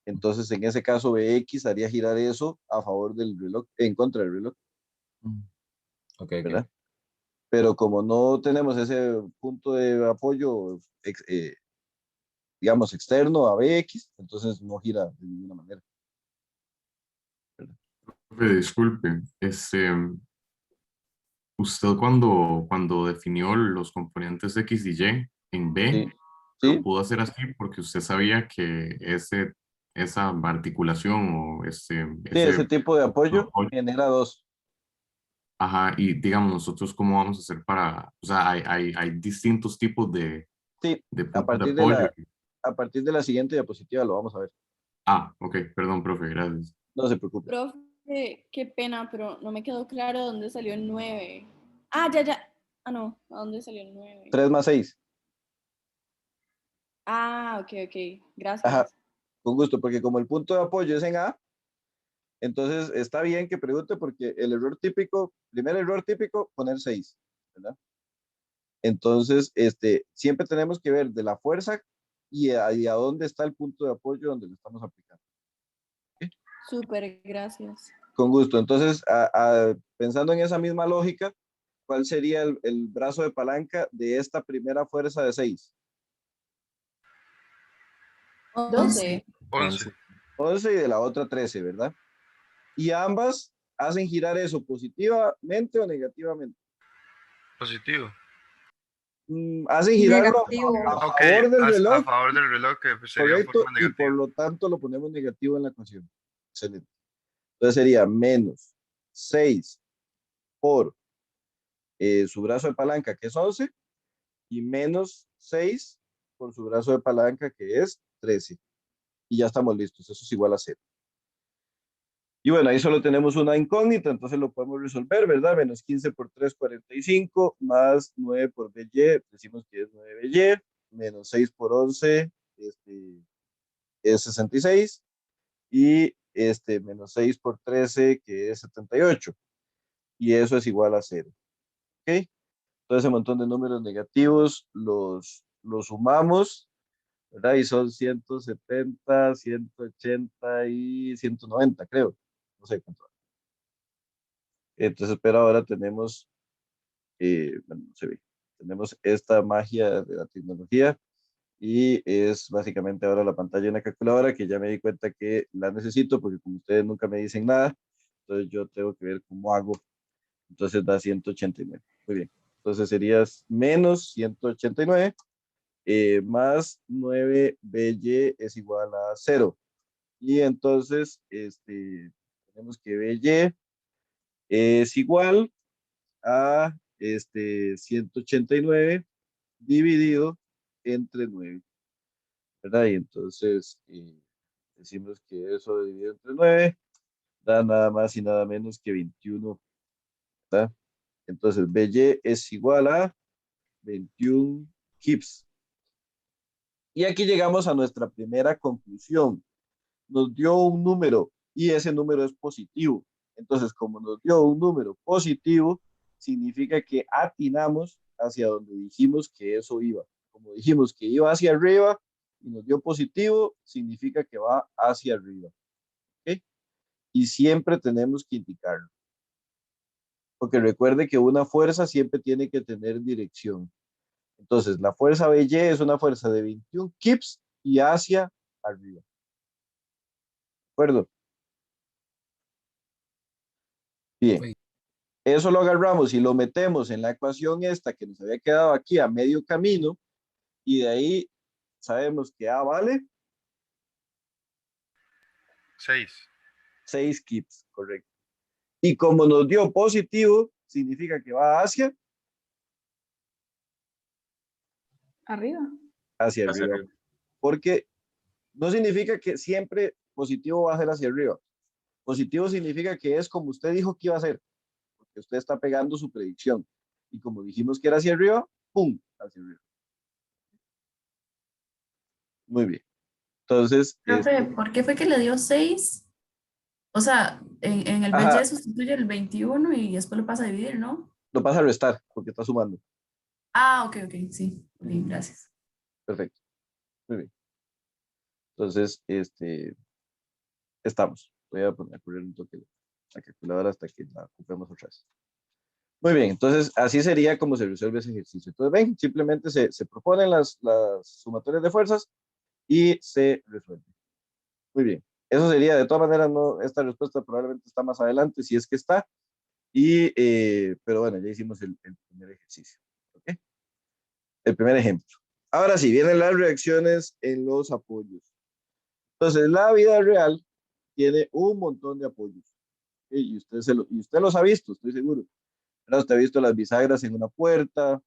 Entonces, en ese caso, BX haría girar eso a favor del reloj, en contra del reloj, Ok, ¿verdad? Pero como no tenemos ese punto de apoyo, digamos, externo a BX, entonces no gira de ninguna manera. ¿Verdad? Profe, disculpe, usted cuando definió los componentes X y Y en B, Sí, lo sí, pudo hacer así porque usted sabía que esa articulación o sí, ese tipo de apoyo apoyo. genera 2. Ajá, y digamos, nosotros cómo vamos a hacer o sea, hay distintos tipos Sí, de a puntos de partir de apoyo. la siguiente diapositiva lo vamos a ver. Ok, perdón, profe, gracias. No se preocupe. Profe, qué pena, pero no me quedó claro dónde salió el 9. Ya. No, ¿a dónde salió el 9? 3 más 6. Ok, Ajá, gracias. con gusto, porque como el punto de apoyo es en A, entonces está bien que pregunte porque el error típico, primer error típico, poner 6, ¿verdad? Entonces, siempre tenemos que ver de la fuerza y a dónde está el punto de apoyo donde lo estamos aplicando. Súper, gracias. Con gusto. Entonces, pensando en esa misma lógica, ¿cuál sería el brazo de palanca de esta primera fuerza de 6? 12. 11. 11 y de la otra 13, ¿verdad? Y ambas hacen girar eso positivamente o negativamente. Positivo. Hacen girarlo Negativo. a Ok, favor del a reloj, favor del reloj, que pues, sería en correcto, forma y por negativa. lo tanto lo ponemos negativo en la ecuación. Excelente. Entonces sería menos 6 por su brazo de palanca, que es 11, y menos 6 por su brazo de palanca, que es 13. Y ya estamos listos, eso es igual a 0. Y bueno, ahí solo tenemos una incógnita, entonces lo podemos resolver, ¿verdad? Menos 15 por 3, 45, más 9 por BY, decimos que es 9BY, menos 6 por 11, es 66, y menos 6 por 13, que es 78, y eso es igual a 0, ¿ok? Todo ese montón de números negativos los sumamos, ¿verdad? Y son 170, 180 y 190, creo. No sé cuánto. Entonces, pero ahora tenemos, bueno, no se ve, tenemos esta magia de la tecnología y es básicamente ahora la pantalla de una calculadora que ya me di cuenta que la necesito porque como ustedes nunca me dicen nada, entonces yo tengo que ver cómo hago. Entonces da 189. Muy bien. Entonces serías menos 189 más 9BY es igual a 0. Y entonces tenemos que BY es igual a 189 dividido entre 9, ¿verdad? Y entonces decimos que eso dividido entre 9 da nada más y nada menos que 21, ¿verdad? Entonces BY es igual a 21 kips. Y aquí llegamos a nuestra primera conclusión. Nos dio un número y ese número es positivo. Entonces, como nos dio un número positivo, significa que atinamos hacia donde dijimos que eso iba. Como dijimos que iba hacia arriba y nos dio positivo, significa que va hacia arriba. ¿Okay? Y siempre tenemos que indicarlo. Porque recuerde que una fuerza siempre tiene que tener dirección. Entonces, la fuerza BY es una fuerza de 21 kips y hacia arriba. ¿De acuerdo? Bien. Eso lo agarramos y lo metemos en la ecuación esta que nos había quedado aquí a medio camino y de ahí sabemos que A vale 6. 6 kips, correcto. Y como nos dio positivo, significa que va hacia Arriba. hacia Hacia arriba. arriba. Porque no significa que siempre positivo va a ser hacia arriba. Positivo significa que es como usted dijo que iba a ser, porque usted está pegando su predicción. Y como dijimos que era hacia arriba, ¡pum! Hacia arriba. Muy bien. Entonces, Profe, ¿por qué fue que le dio 6? O sea, en el ajá, BY sustituye el 21 y después lo pasa a dividir, ¿no? lo pasa a restar porque está sumando. Ah, ok, sí. Bien, gracias. Perfecto. Muy bien. Entonces, estamos. Voy a poner un toque la calculadora hasta que la ocupemos otra vez. Muy bien, entonces así sería como se resuelve ese ejercicio. Entonces, ven, simplemente se proponen las sumatorias de fuerzas y se resuelve. Muy bien. Eso sería, de todas maneras, no, esta respuesta probablemente está más adelante, si es que está. Pero bueno, ya hicimos el primer ejercicio. ¿Okay? El primer ejemplo. Ahora sí, vienen las reacciones en los apoyos. Entonces, la vida real tiene un montón de apoyos. ¿Okay? Y usted los ha visto, estoy seguro. ¿Verdad? Usted ha visto las bisagras en una puerta,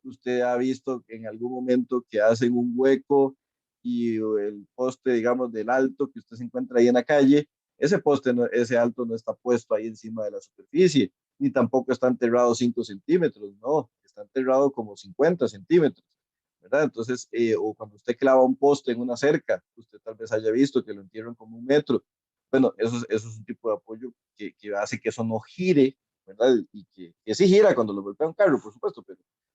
usted ha visto en algún momento que hacen un hueco y el poste, digamos, del alto que usted se encuentra ahí en la calle, ese poste, ese alto no está puesto ahí encima de la superficie, ni tampoco está enterrado 5 centímetros, no, está enterrado como 50 centímetros, ¿verdad? Entonces, o cuando usted clava un poste en una cerca, usted tal vez haya visto que lo entierran como 1 metro. Bueno, eso es un tipo de apoyo que hace que eso no gire, ¿verdad? Y que sí gira cuando lo golpea un carro, por supuesto,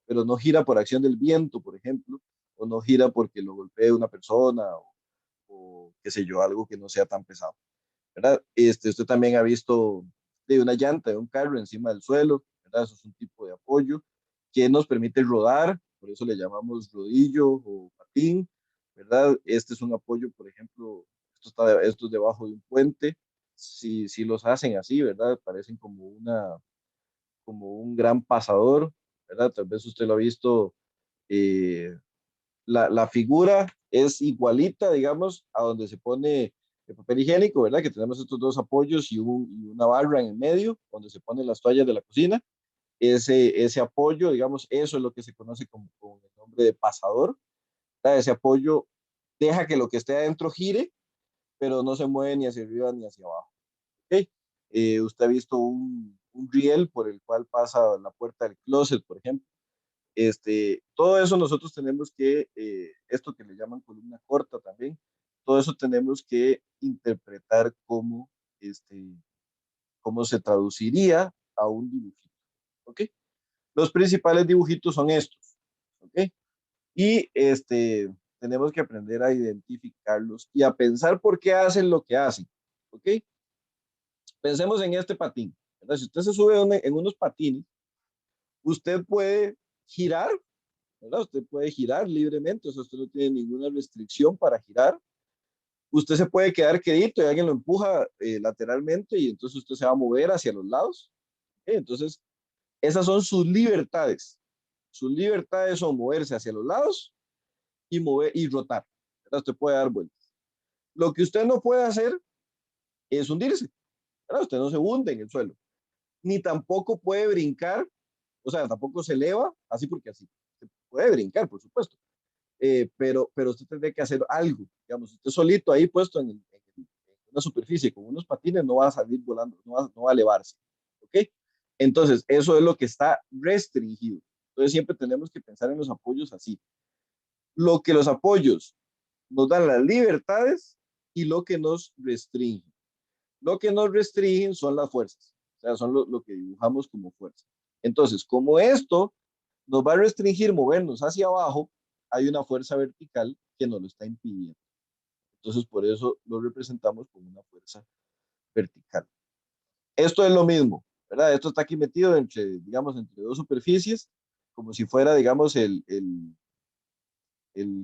pero no gira por acción del viento, por ejemplo, o no gira porque lo golpee una persona o qué sé yo, algo que no sea tan pesado, ¿verdad? Usted también ha visto de una llanta de un carro encima del suelo, ¿verdad? Eso es un tipo de apoyo que nos permite rodar, por eso le llamamos rodillo o patín, ¿verdad? Este es un apoyo, por ejemplo, esto es debajo de un puente, si los hacen así, ¿verdad? Parecen como un gran pasador, ¿verdad? Tal vez usted lo ha visto, eh, la figura es igualita, digamos, a donde se pone el papel higiénico, ¿verdad? Que tenemos estos dos apoyos y una barra en el medio, donde se ponen las toallas de la cocina. Ese apoyo, digamos, eso es lo que se conoce con el nombre de pasador, ¿verdad? Ese apoyo deja que lo que esté adentro gire, pero no se mueve ni hacia arriba ni hacia abajo. ¿Ok? Usted ha visto un riel por el cual pasa la puerta del closet, por ejemplo. Todo eso nosotros tenemos que, esto que le llaman columna corta también, todo eso tenemos que interpretar cómo se traduciría a un dibujito. ¿Ok? Los principales dibujitos son estos. ¿Ok? Y tenemos que aprender a identificarlos y a pensar por qué hacen lo que hacen. ¿Ok? Pensemos en este patín, ¿verdad? Si usted se sube en unos patines, usted puede girar, ¿verdad? Usted puede girar libremente, o sea, usted no tiene ninguna restricción para girar. Usted se puede quedar quedito y alguien lo empuja lateralmente y entonces usted se va a mover hacia los lados. Entonces, esas son sus libertades. Sus libertades son moverse hacia los lados y rotar, ¿verdad? Usted puede dar vueltas. Lo que usted no puede hacer es hundirse, ¿verdad? Usted no se hunde en el suelo, ni tampoco puede brincar, o sea, tampoco se eleva así porque así. Se puede brincar, por supuesto, pero usted tendría que hacer algo, digamos, usted solito ahí puesto en una superficie con unos patines no va a salir volando, no va a elevarse, ¿ok? Entonces, eso es lo que está restringido. Entonces, siempre tenemos que pensar en los apoyos así. Lo que los apoyos nos dan las libertades y lo que nos restringe. Lo que nos restringen son las fuerzas, o sea, son lo que dibujamos como fuerza. Entonces, como esto nos va a restringir movernos hacia abajo, hay una fuerza vertical que nos lo está impidiendo. Entonces, por eso lo representamos como una fuerza vertical. Esto es lo mismo, ¿verdad? Esto está aquí metido digamos, entre dos superficies, como si fuera, digamos, el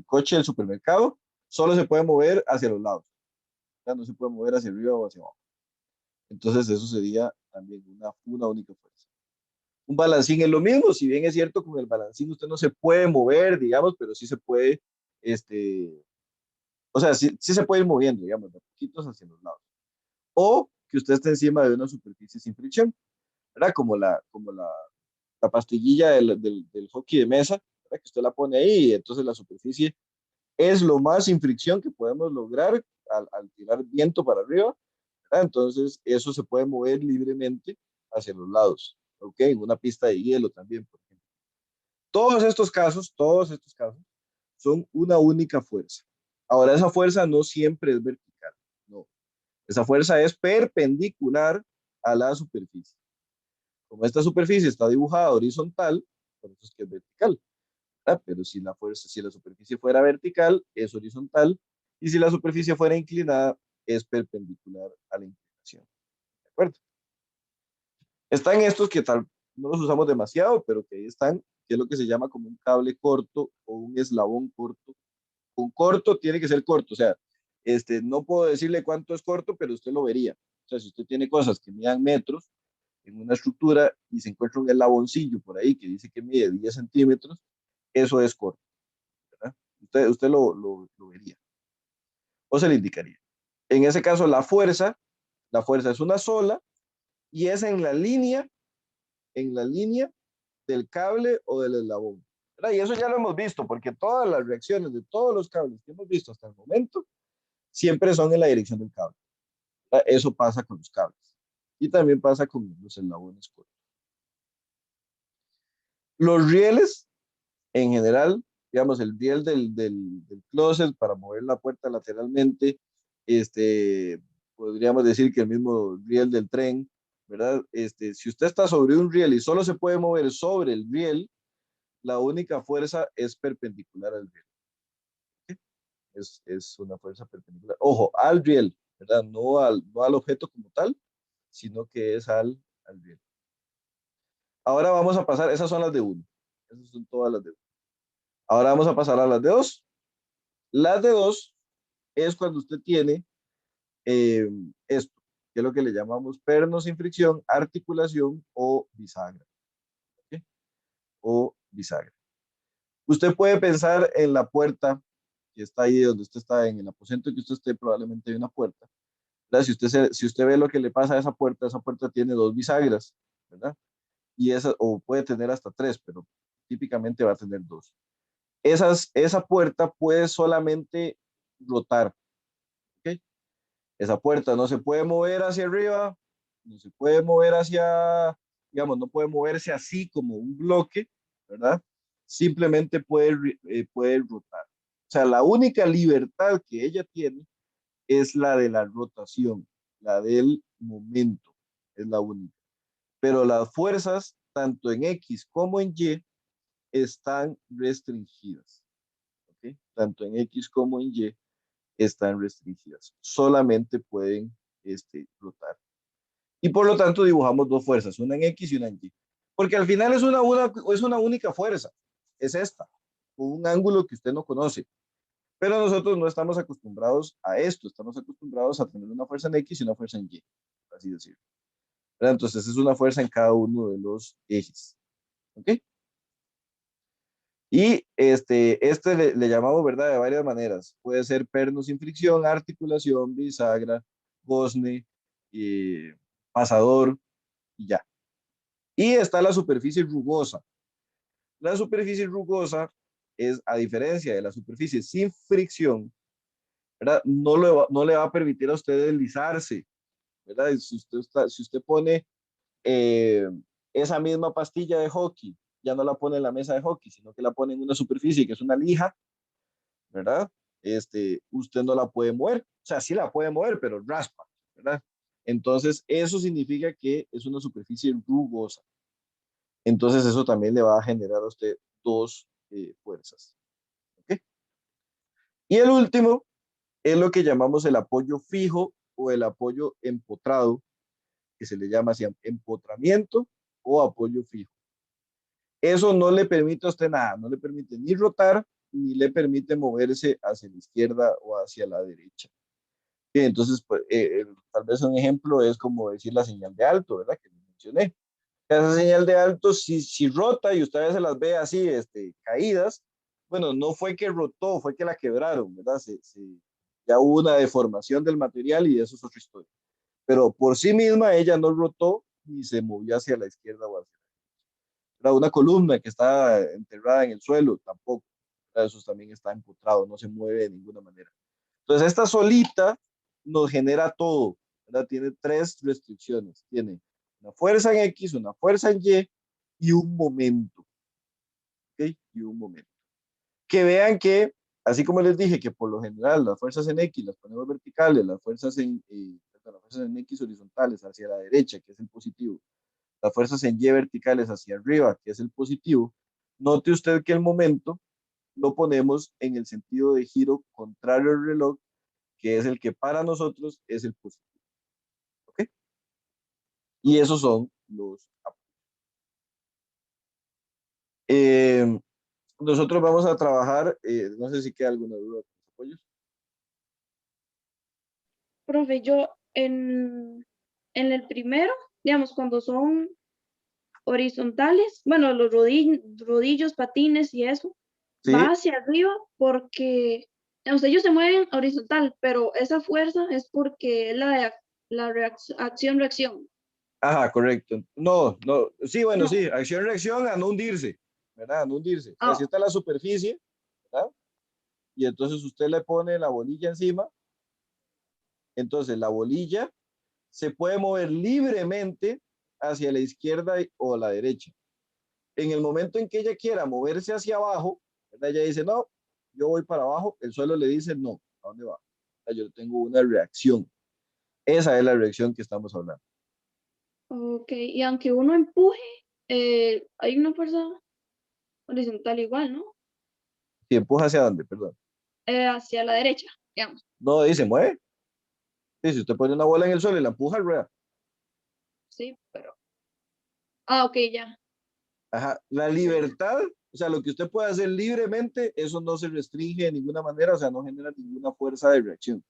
coche del supermercado, solo se puede mover hacia los lados, ¿verdad? No se puede mover hacia arriba o hacia abajo. Entonces, eso sería también una única fuerza. Un balancín es lo mismo, si bien es cierto, con el balancín usted no se puede mover, digamos, pero sí se puede, o sea, sí se puede ir moviendo, digamos, de poquitos hacia los lados. O que usted esté encima de una superficie sin fricción, ¿verdad? Como la pastillilla del hockey de mesa, ¿verdad? Que usted la pone ahí y entonces la superficie es lo más sin fricción que podemos lograr al tirar viento para arriba, ¿verdad? Entonces eso se puede mover libremente hacia los lados, ¿ok? En una pista de hielo también, por ejemplo. Todos estos casos son una única fuerza. Ahora, esa fuerza no siempre es vertical, no. Esa fuerza es perpendicular a la superficie. Como esta superficie está dibujada horizontal, por eso es que es vertical, ¿verdad? Pero si la superficie fuera vertical, es horizontal, y si la superficie fuera inclinada, es perpendicular a la inclinación. ¿De acuerdo? Están estos que tal no los usamos demasiado, pero que ahí están, que es lo que se llama como un cable corto o un eslabón corto. Un corto tiene que ser corto, o sea, no puedo decirle cuánto es corto, pero usted lo vería. O sea, si usted tiene cosas que midan metros en una estructura y se encuentra un eslaboncillo por ahí que dice que mide 10 centímetros, eso es corto, ¿verdad? Usted lo vería o se le indicaría. En ese caso, la fuerza es una sola y es en la línea del cable o del eslabón, ¿verdad? Y eso ya lo hemos visto, porque todas las reacciones de todos los cables que hemos visto hasta el momento siempre son en la dirección del cable, ¿verdad? Eso pasa con los cables y también pasa con los eslabones cortos. Los rieles, en general, digamos, el riel del closet para mover la puerta lateralmente, podríamos decir que el mismo riel del tren, ¿verdad? Si usted está sobre un riel y solo se puede mover sobre el riel, la única fuerza es perpendicular al riel. es una fuerza perpendicular. Ojo, al riel, ¿verdad? No al objeto como tal, sino que es al riel. Ahora vamos a pasar, esas son las de 1. Esas son todas las de 1. Ahora vamos a pasar a las de 2. Las de 2 es cuando usted tiene esto, que es lo que le llamamos perno sin fricción, articulación o bisagra. ¿Okay? O bisagra. Usted puede pensar en la puerta que está ahí donde usted está, en el aposento que usted esté, probablemente hay una puerta. ¿Verdad? Si usted ve lo que le pasa a esa puerta tiene 2 bisagras, ¿verdad? Y o puede tener hasta 3, pero típicamente va a tener 2. Esa puerta puede solamente rotar. ¿Okay? Esa puerta no se puede mover hacia arriba, no se puede mover hacia, digamos, no puede moverse así como un bloque, ¿verdad? Simplemente puede rotar. O sea, la única libertad que ella tiene es la de la rotación, la del momento, es la única. Pero las fuerzas, tanto en X como en Y, están restringidas. ¿Okay? Tanto en X como en Y están restringidas. Solamente pueden rotar. Y por lo tanto dibujamos 2 fuerzas, una en X y una en Y. Porque al final es una única fuerza. Es esta, con un ángulo que usted no conoce. Pero nosotros no estamos acostumbrados a esto. Estamos acostumbrados a tener una fuerza en X y una fuerza en Y, por así decirlo. ¿Verdad? Entonces es una fuerza en cada uno de los ejes. ¿Ok? Y le llamamos, ¿verdad? De varias maneras. Puede ser perno sin fricción, articulación, bisagra, gozne, pasador y ya. Y está la superficie rugosa. La superficie rugosa es, a diferencia de la superficie sin fricción, ¿verdad? No le va a permitir a usted deslizarse, ¿verdad? Si usted pone esa misma pastilla de hockey, ya no la pone en la mesa de hockey, sino que la pone en una superficie que es una lija, ¿verdad? Usted no la puede mover. O sea, sí la puede mover, pero raspa, ¿verdad? Entonces, eso significa que es una superficie rugosa. Entonces, eso también le va a generar a usted 2 fuerzas. ¿Okay? Y el último es lo que llamamos el apoyo fijo o el apoyo empotrado, que se le llama así, empotramiento o apoyo fijo. Eso no le permite a usted nada, no le permite ni rotar, ni le permite moverse hacia la izquierda o hacia la derecha. Bien, entonces, pues, tal vez un ejemplo es como decir la señal de alto, ¿verdad? Que mencioné. Esa señal de alto, si rota y usted a veces las ve así, caídas, bueno, no fue que rotó, fue que la quebraron, ¿verdad? Ya hubo una deformación del material y eso es otra historia. Pero por sí misma ella no rotó ni se movió hacia la izquierda o hacia la derecha. Una columna que está enterrada en el suelo, tampoco. Eso también está empotrado, no se mueve de ninguna manera. Entonces, esta solita nos genera todo, ¿verdad? Tiene 3 restricciones. Tiene una fuerza en X, una fuerza en y un momento. ¿Ok? Y un momento. Que vean que, así como les dije, que por lo general las fuerzas en X las ponemos verticales, las fuerzas en X horizontales hacia la derecha, que es el positivo, las fuerzas en Y verticales hacia arriba, que es el positivo, note usted que el momento lo ponemos en el sentido de giro contrario al reloj, que es el que para nosotros es el positivo. ¿Ok? Y esos son los apoyos. Nosotros vamos a trabajar, no sé si queda alguna duda con los apoyos. Profe, yo en el primero, digamos, cuando son horizontales, bueno, los rodillos, patines y eso, ¿Sí? va hacia arriba porque, digamos, ellos se mueven horizontal, pero esa fuerza es porque es la acción-reacción. Ajá, correcto. No, sí, bueno, No. sí, acción-reacción a no hundirse, ¿verdad? A no hundirse. O sea, si está la superficie, ¿verdad? Y entonces usted le pone la bolilla encima, entonces la bolilla se puede mover libremente hacia la izquierda o la derecha. En el momento en que ella quiera moverse hacia abajo, ¿verdad? Ella dice, no, yo voy para abajo, el suelo le dice, no, ¿a dónde va? O sea, yo tengo una reacción. Esa es la reacción que estamos hablando. Ok, y aunque uno empuje, hay una fuerza horizontal igual, ¿no? Si empuja hacia dónde, perdón. hacia la derecha, digamos. No, dice mueve. Sí, si usted pone una bola en el suelo y la empuja, rueda. Sí, pero... Ah, ok, ya. Ajá. La libertad, o sea, lo que usted puede hacer libremente, eso no se restringe de ninguna manera, o sea, no genera ninguna fuerza de reacción.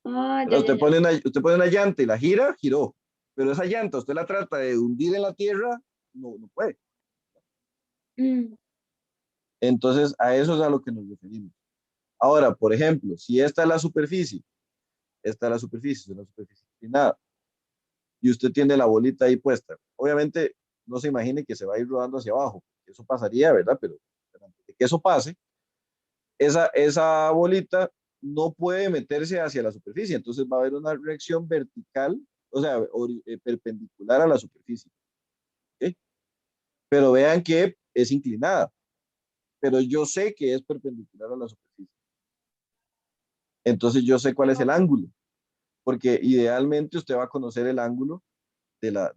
Ah, Pero ya, ya, ya. usted pone una llanta y la gira, giró. Pero esa llanta, usted la trata de hundir en la tierra, no puede. Mm, Entonces, a eso es a lo que nos referimos. Ahora, por ejemplo, si esta es la superficie, es una superficie inclinada, y usted tiene la bolita ahí puesta. Obviamente, no se imagine que se va a ir rodando hacia abajo. Eso pasaría, ¿verdad? Pero antes de que eso pase, esa bolita no puede meterse hacia la superficie. Entonces va a haber una reacción vertical, o sea, perpendicular a la superficie. ¿Ok? Pero vean que es inclinada. Pero yo sé que es perpendicular a la superficie. Entonces yo sé cuál es el ángulo. Porque idealmente usted va a conocer el ángulo de la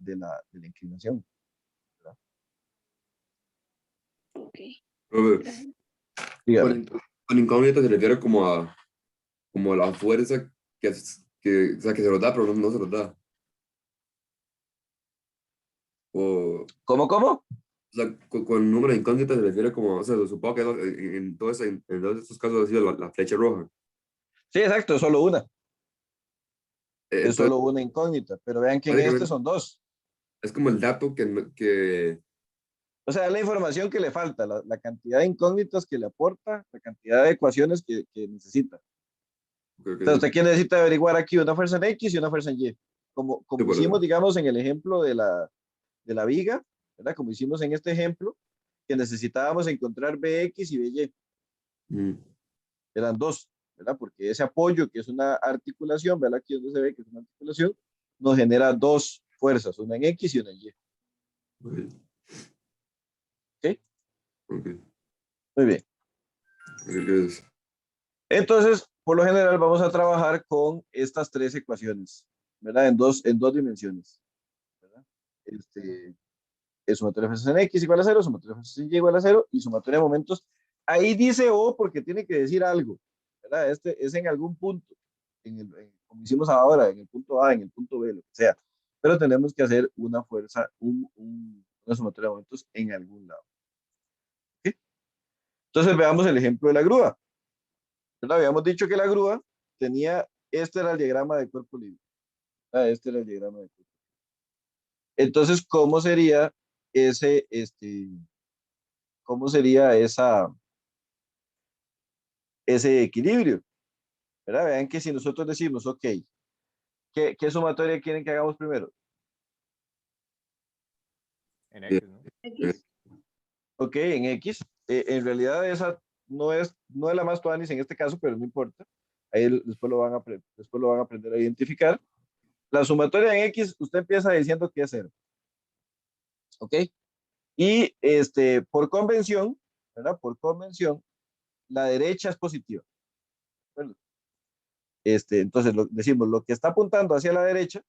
inclinación. ¿Verdad? ok. Profe, Dígame. con incógnita se refiere como a la fuerza o sea, que se los da, pero no se los da. ¿Cómo? O sea, con número de incógnita se refiere como, o sea, supongo que en todos estos casos ha sido la flecha roja. Sí, exacto, es solo una. Es Entonces, solo una incógnita. Pero vean que en este básicamente, son dos. es como el dato que O sea, la información que le falta, la cantidad de incógnitas que le aporta, la cantidad de ecuaciones que necesita. creo que Entonces, sí. usted quiere necesita averiguar aquí una fuerza en X y una fuerza en Y. Como Sí, por hicimos, eso. digamos, en el ejemplo de la viga, ¿verdad? Como hicimos en este ejemplo, que necesitábamos encontrar BX y BY. Mm, Eran dos, ¿verdad? Porque ese apoyo, que es una articulación, ¿verdad? Aquí donde se ve que es una articulación, nos genera dos fuerzas, una en X y una en Y. ok, ¿Ok? ok. Muy bien. Entonces, Entonces, por lo general, vamos a trabajar con estas tres ecuaciones, ¿verdad? En dos dimensiones, ¿verdad? Es sumatoria de fuerzas en X igual a cero, sumatoria de fuerzas en Y igual a cero y sumatoria de momentos. Ahí dice O porque tiene que decir algo, ¿verdad? Este es en algún punto, como hicimos ahora, en el punto A, en el punto B, lo que sea. Pero tenemos que hacer una fuerza, una sumatoria de momentos en algún lado. ¿Sí? Entonces veamos el ejemplo de la grúa. ¿Verdad? Habíamos dicho que la grúa tenía, este era el diagrama de cuerpo libre. ¿Verdad? Este era el diagrama de cuerpo libre. Entonces, ese, este, cómo sería ese equilibrio? ¿Verdad? Vean que si nosotros decimos, ok, ¿qué sumatoria quieren que hagamos primero? En X, ¿no? X. Ok, en X. En realidad esa no es la más tuanis en este caso, pero no importa. Ahí después lo van a aprender a identificar. La sumatoria en X, usted empieza diciendo que es cero. ¿Ok? Y por convención, ¿verdad? Por convención, la derecha es positiva. ¿Verdad? Entonces decimos, lo que está apuntando hacia la derecha,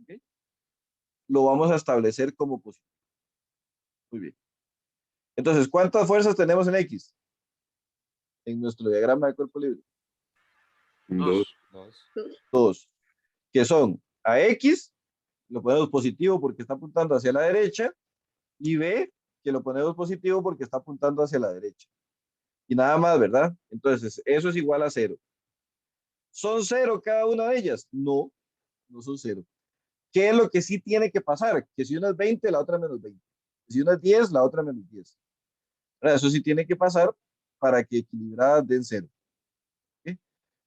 ¿okay? Lo vamos a establecer como positivo. Muy bien. Entonces, ¿cuántas fuerzas tenemos en X? En nuestro diagrama de cuerpo libre. dos. Dos. Que son a X, lo ponemos positivo porque está apuntando hacia la derecha, y B, que lo ponemos positivo porque está apuntando hacia la derecha. Y nada más, ¿verdad? Entonces, eso es igual a cero. ¿Son cero cada una de ellas? No, no son cero. ¿Qué es lo que sí tiene que pasar? Que si una es 20, la otra menos 20. Si una es 10, la otra menos 10. Eso sí tiene que pasar para que equilibradas den cero. ¿Okay?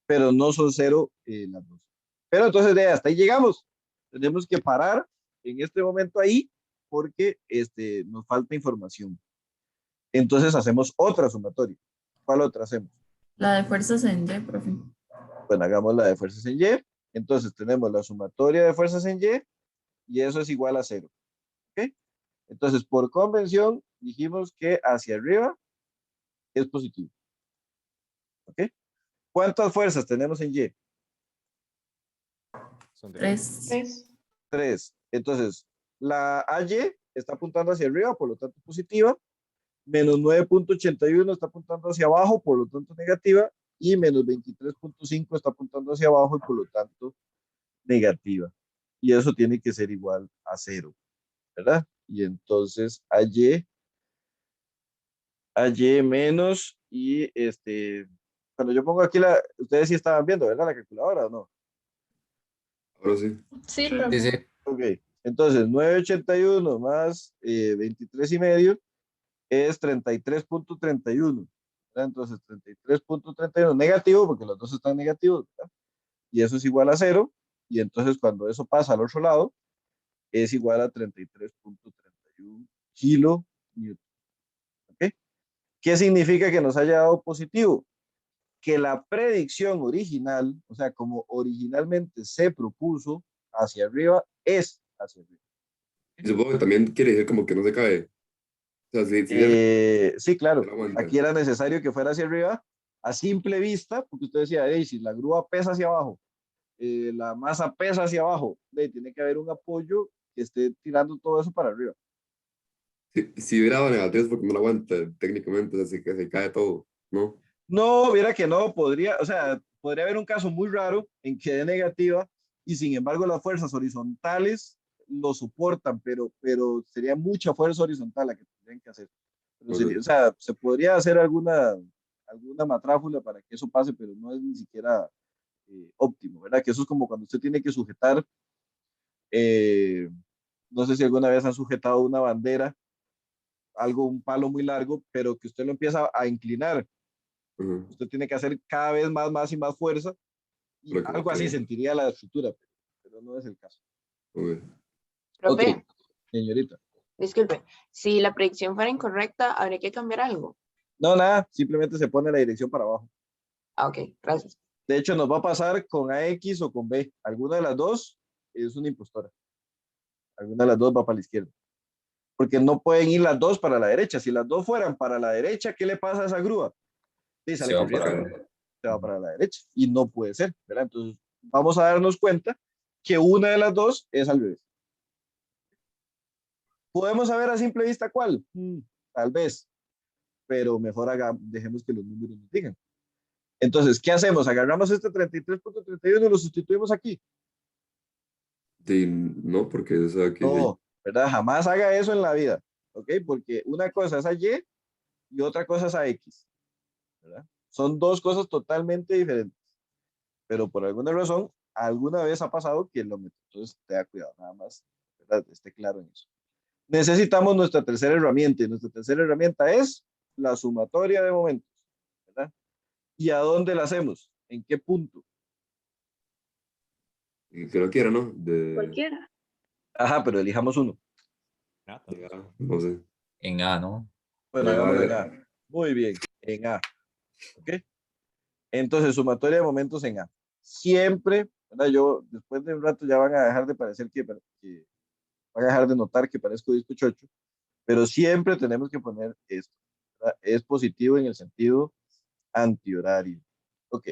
Pero no son cero las dos. Pero entonces, hasta ahí llegamos. Tenemos que parar en este momento ahí porque nos falta información. Entonces hacemos otra sumatoria. ¿Cuál otra hacemos? La de fuerzas en Y, profe. Bueno, hagamos la de fuerzas en Y. Entonces tenemos la sumatoria de fuerzas en Y y eso es igual a cero. ¿Ok? Entonces, por convención, dijimos que hacia arriba es positivo. ¿Ok? ¿Cuántas fuerzas tenemos en Y? Son 3. 3. 3. Entonces, la AY está apuntando hacia arriba, por lo tanto positiva, Menos 9.81 está apuntando hacia abajo, por lo tanto negativa, y menos 23.5 está apuntando hacia abajo y por lo tanto negativa. Y eso tiene que ser igual a 0, ¿verdad? Y entonces a y menos, y cuando yo pongo aquí ustedes sí estaban viendo, ¿verdad? La calculadora, ¿o no? Ahora sí. Sí, Sí, profe. sí. Ok, entonces 981 más 23,5 es 33.31. ¿Verdad? Entonces 33.31 negativo, porque los dos están negativos, ¿verdad? Y eso es igual a 0. Y entonces cuando eso pasa al otro lado, es igual a 33.31 kilonewton. ¿Ok? ¿Qué significa que nos haya dado positivo? Que la predicción original, o sea, como originalmente se propuso hacia arriba, es hacia arriba. Y supongo que también quiere decir como que no se cae. O sea, Sí, claro. aguanta. Aquí era necesario que fuera hacia arriba a simple vista, porque usted decía, hey, si la grúa pesa hacia abajo, la masa pesa hacia abajo, tiene que haber un apoyo que esté tirando todo eso para arriba. Si hubiera dado negativo es porque no lo aguanta técnicamente, así que se cae todo, ¿no? No, viera que no, podría, o sea, podría haber un caso muy raro en que dé negativa y sin embargo las fuerzas horizontales lo soportan, pero sería mucha fuerza horizontal la que tendrían que hacer. Pero sería, o sea, se podría hacer alguna matráfula para que eso pase, pero no es ni siquiera óptimo, ¿verdad? Que eso es como cuando usted tiene que sujetar, eh, no sé si alguna vez han sujetado una bandera, un palo muy largo, pero que usted lo empieza a inclinar. Usted tiene que hacer cada vez más y más fuerza y algo así sentiría la estructura, pero no es el caso. Profe, Ok, señorita. disculpe, si la predicción fuera incorrecta, ¿habría que cambiar algo? No, nada, simplemente se pone la dirección para abajo. Ah, ok, gracias. De hecho, nos va a pasar con AX o con B. Alguna de las dos es una impostora. Alguna de las dos va para la izquierda. Porque no pueden ir las dos para la derecha. Si las dos fueran para la derecha, ¿qué le pasa a esa grúa? Sí, sale corriendo. Se va para la derecha. Y no puede ser, ¿verdad? Entonces, vamos a darnos cuenta que una de las dos es al revés. ¿Podemos saber a simple vista cuál? Tal vez. Pero mejor dejemos que los números nos digan. Entonces, ¿qué hacemos? Agarramos este 33.31 y lo sustituimos aquí. Sí, no, porque o sea, que No, ¿verdad? Jamás haga eso en la vida, ¿ok? Porque una cosa es a Y y otra cosa es a X, ¿verdad? Son dos cosas totalmente diferentes, pero por alguna razón, alguna vez ha pasado que lo mete. Entonces, tenga cuidado, nada más, ¿verdad? Esté claro en eso. Necesitamos nuestra tercera herramienta y nuestra tercera herramienta es la sumatoria de momentos, ¿verdad? ¿Y a dónde la hacemos? ¿En qué punto? lo quiera, ¿no? Cualquiera. Ajá, pero elijamos uno. No sé. En A, ¿no? Bueno, hagámoslo en A. Muy bien, en A. ¿Ok? Entonces, sumatoria de momentos en A. Siempre, ¿verdad? Yo, después de un rato ya van a dejar de parecer que van a dejar de notar que parezco disco chocho, pero siempre tenemos que poner esto, ¿verdad? Es positivo en el sentido antihorario. Ok.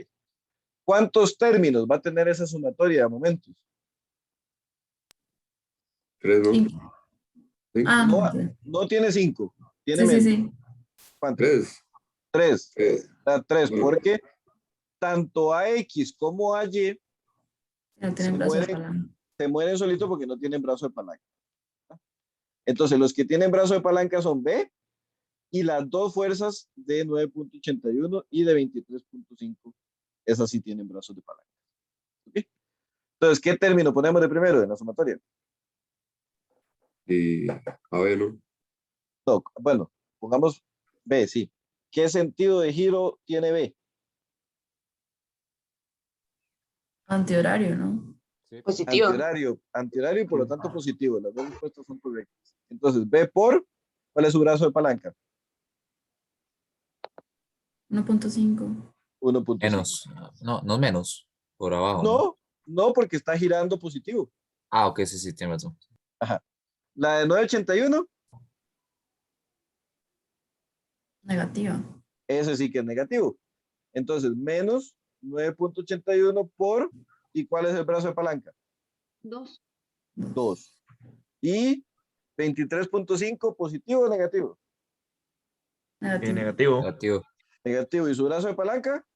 ¿Cuántos términos va a tener esa sumatoria de momentos? 3, ¿no? Sí. ¿Sí? Ah, no. No tiene 5, tiene Sí, sí, menos. sí. ¿Cuántos? 3. 3. 3, porque tanto a X como a Y Ya tienen brazo de palanca. se mueren solitos porque no tienen brazo de palanca. Entonces, los que tienen brazo de palanca son B y las dos fuerzas de 9.81 y de 23.5, esas sí tienen brazos de palanca. ¿Okay? Entonces, ¿qué término ponemos de primero en la sumatoria? Y a ver, ¿no? No, bueno, pongamos B, sí. ¿Qué sentido de giro tiene B? Antihorario, ¿no? Positivo. Antihorario y por lo tanto positivo. Las dos respuestas son correctas. Entonces, B por, ¿cuál es su brazo de palanca? 1.5. 1.5. Menos. No, no menos. Por abajo. No, no, porque está girando positivo. Ah, ok, sí, sí, tiene razón. Ajá. La de 981, Negativa. ese sí que es negativo. Entonces, menos 9.81 por, ¿y cuál es el brazo de palanca? 2. 2. Y 23.5 positivo o negativo. Negativo. Negativo. Negativo. Negativo. ¿Y su brazo de palanca?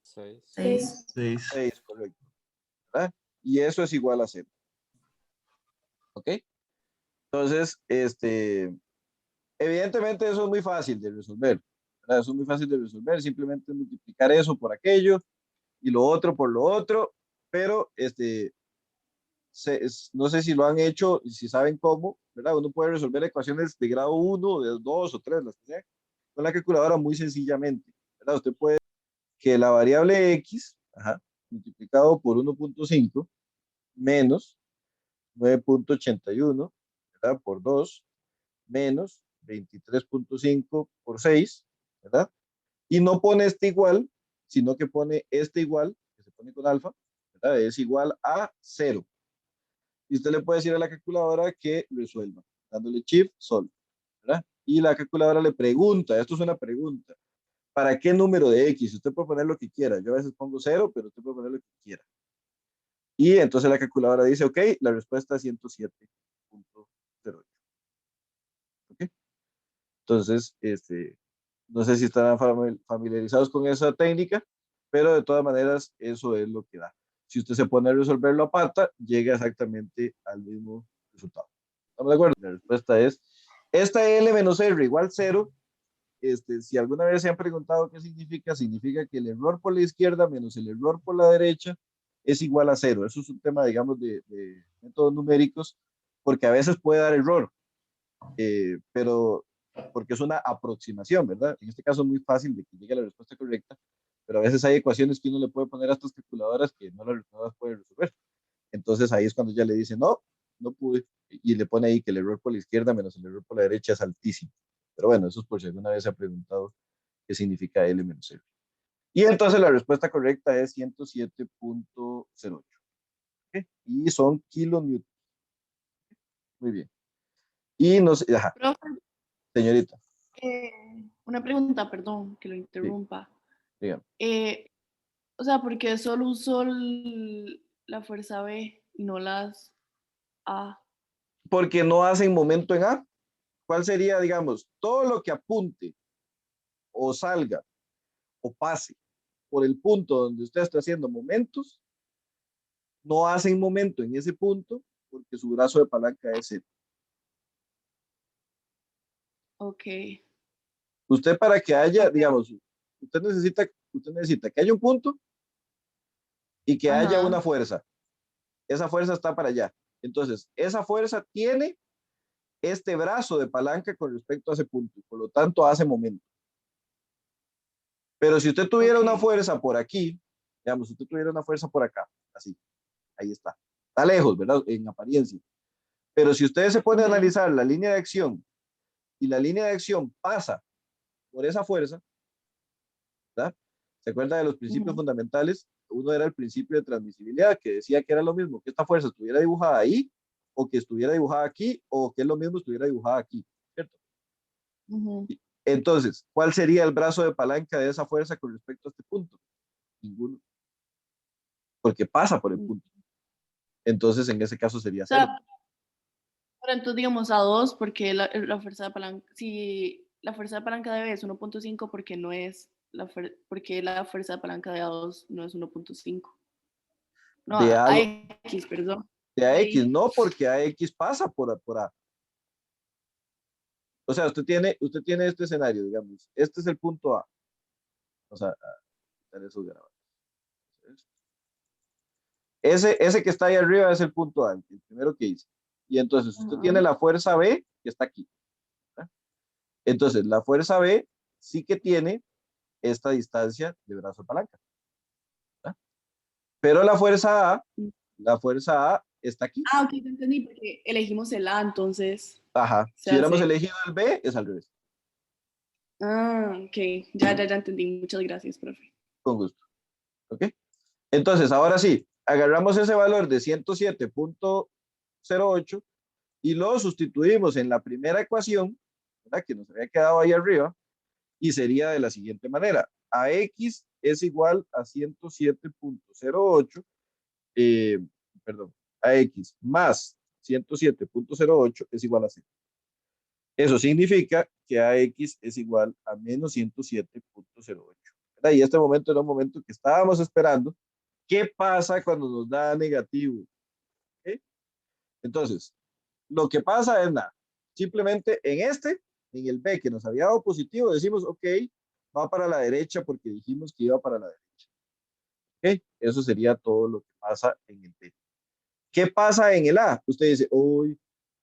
6. 6. 6. 6, correcto. ¿Verdad? Y eso es igual a 0. ¿Ok? Entonces, evidentemente eso es muy fácil de resolver. ¿Verdad? Eso es muy fácil de resolver. Simplemente multiplicar eso por aquello y lo otro por lo otro. Pero, no sé si lo han hecho, si saben cómo, ¿verdad? Uno puede resolver ecuaciones de grado 1, de 2 o 3, las que sea, con la calculadora muy sencillamente, ¿verdad? Usted puede que la variable x, multiplicado por 1.5 menos 9.81, ¿verdad? Por 2 menos 23.5 por 6, ¿verdad? Y no pone este igual, sino que pone este igual, que se pone con alfa, ¿verdad? Es igual a 0. Y usted le puede decir a la calculadora que resuelva, dándole shift, sol, ¿verdad? Y la calculadora le pregunta, esto es una pregunta, ¿para qué número de x? Usted puede poner lo que quiera, yo a veces pongo 0, pero usted puede poner lo que quiera. Y entonces la calculadora dice, ok, la respuesta es 107.08. ¿Ok? Entonces, no sé si estarán familiarizados con esa técnica, pero de todas maneras eso es lo que da. Si usted se pone a resolverlo a pata, llega exactamente al mismo resultado. ¿Estamos de acuerdo? La respuesta es, esta L menos R igual 0. Si alguna vez se han preguntado qué significa, significa que el error por la izquierda menos el error por la derecha es igual a 0. Eso es un tema, digamos, de métodos numéricos, porque a veces puede dar error, pero porque es una aproximación, ¿verdad? En este caso es muy fácil de que llegue a la respuesta correcta, pero a veces hay ecuaciones que uno le puede poner a estas calculadoras que no las puede resolver. Entonces ahí es cuando ya le dice, no, no pude, y le pone ahí que el error por la izquierda menos el error por la derecha es altísimo. Pero bueno, eso es por si alguna vez se ha preguntado qué significa L menos R. Y entonces la respuesta correcta es 107.08. ¿Okay? Y son kilonewtons. Muy bien. Y nos, Profe, señorita. una pregunta, perdón que lo Sí, interrumpa. dígame. O sea, porque solo usó la fuerza B y no las A. Porque no hacen momento en A. ¿Cuál sería, digamos, todo lo que apunte o salga o pase por el punto donde usted está haciendo momentos, no hacen momento en ese punto porque su brazo de palanca es 0. Ok. Usted para que haya, digamos, usted necesita que haya un punto y que haya una fuerza. Esa fuerza está para allá. Entonces, esa fuerza tiene este brazo de palanca con respecto a ese punto, por lo tanto hace momento. Pero si usted tuviera una fuerza por aquí, digamos, si usted tuviera una fuerza por acá, así, ahí está. Está lejos, ¿verdad? En apariencia. Pero si usted se pone a analizar la línea de acción y la línea de acción pasa por esa fuerza, ¿verdad? ¿Se acuerda de los principios fundamentales? Uno era el principio de transmisibilidad, que decía que era lo mismo que esta fuerza estuviera dibujada ahí, o que estuviera dibujada aquí, o que es lo mismo estuviera dibujada aquí, ¿cierto? Entonces, ¿cuál sería el brazo de palanca de esa fuerza con respecto a este punto? Ninguno. Porque pasa por el punto. Entonces, en ese caso sería 0. Pero entonces digamos a 2 porque la fuerza de palanca, si la fuerza de palanca de B es 1.5 porque no es porque la fuerza de palanca de A2 no es 1.5. No, de A, AX, perdón. de AX, no, porque AX pasa por A. O sea, usted tiene este escenario, digamos. Este es el punto A. O sea, esos grabados. Ese que está ahí arriba es el punto A, el primero que hice. Y entonces usted tiene la fuerza B que está aquí. ¿Verdad? Entonces, la fuerza B sí que tiene esta distancia de brazo de palanca. ¿Verdad? Pero la fuerza A está aquí. Ah, ok, te entendí, porque elegimos el A, entonces. Ajá. Si hubiéramos elegido el B, es al revés. Ah, ok. Ya entendí. Muchas gracias, profe. Con gusto. ¿Ok? Entonces, ahora sí, agarramos ese valor de 107.08 y lo sustituimos en la primera ecuación, ¿verdad? Que nos había quedado ahí arriba, y sería de la siguiente manera. AX es igual a 107.08, perdón, AX más 107.08 es igual a 0. Eso significa que AX es igual a menos 107.08. Y este momento era un momento que estábamos esperando. ¿Qué pasa cuando nos da negativo? ¿Okay? Entonces, lo que pasa es nada. Simplemente en el B que nos había dado positivo, decimos, ok, va para la derecha porque dijimos que iba para la derecha. ¿Ok? Eso sería todo lo que pasa en el B. ¿Qué pasa en el A? Usted dice, uy,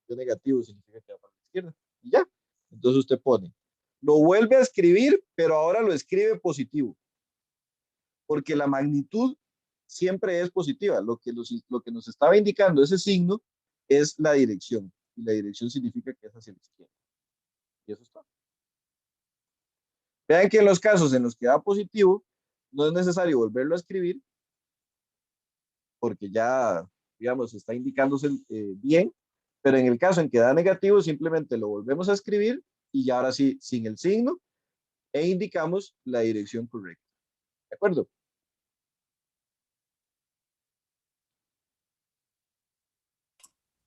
yo negativo significa que va para la izquierda. Y ya. Entonces usted pone, lo vuelve a escribir, pero ahora lo escribe positivo. Porque la magnitud siempre es positiva. Lo que nos estaba indicando ese signo es la dirección. Y la dirección significa que es hacia la izquierda. Y eso está. Vean que en los casos en los que da positivo, no es necesario volverlo a escribir, porque ya, digamos, está indicándose bien, pero en el caso en que da negativo, simplemente lo volvemos a escribir y ya ahora sí, sin el signo, e indicamos la dirección correcta. ¿De acuerdo?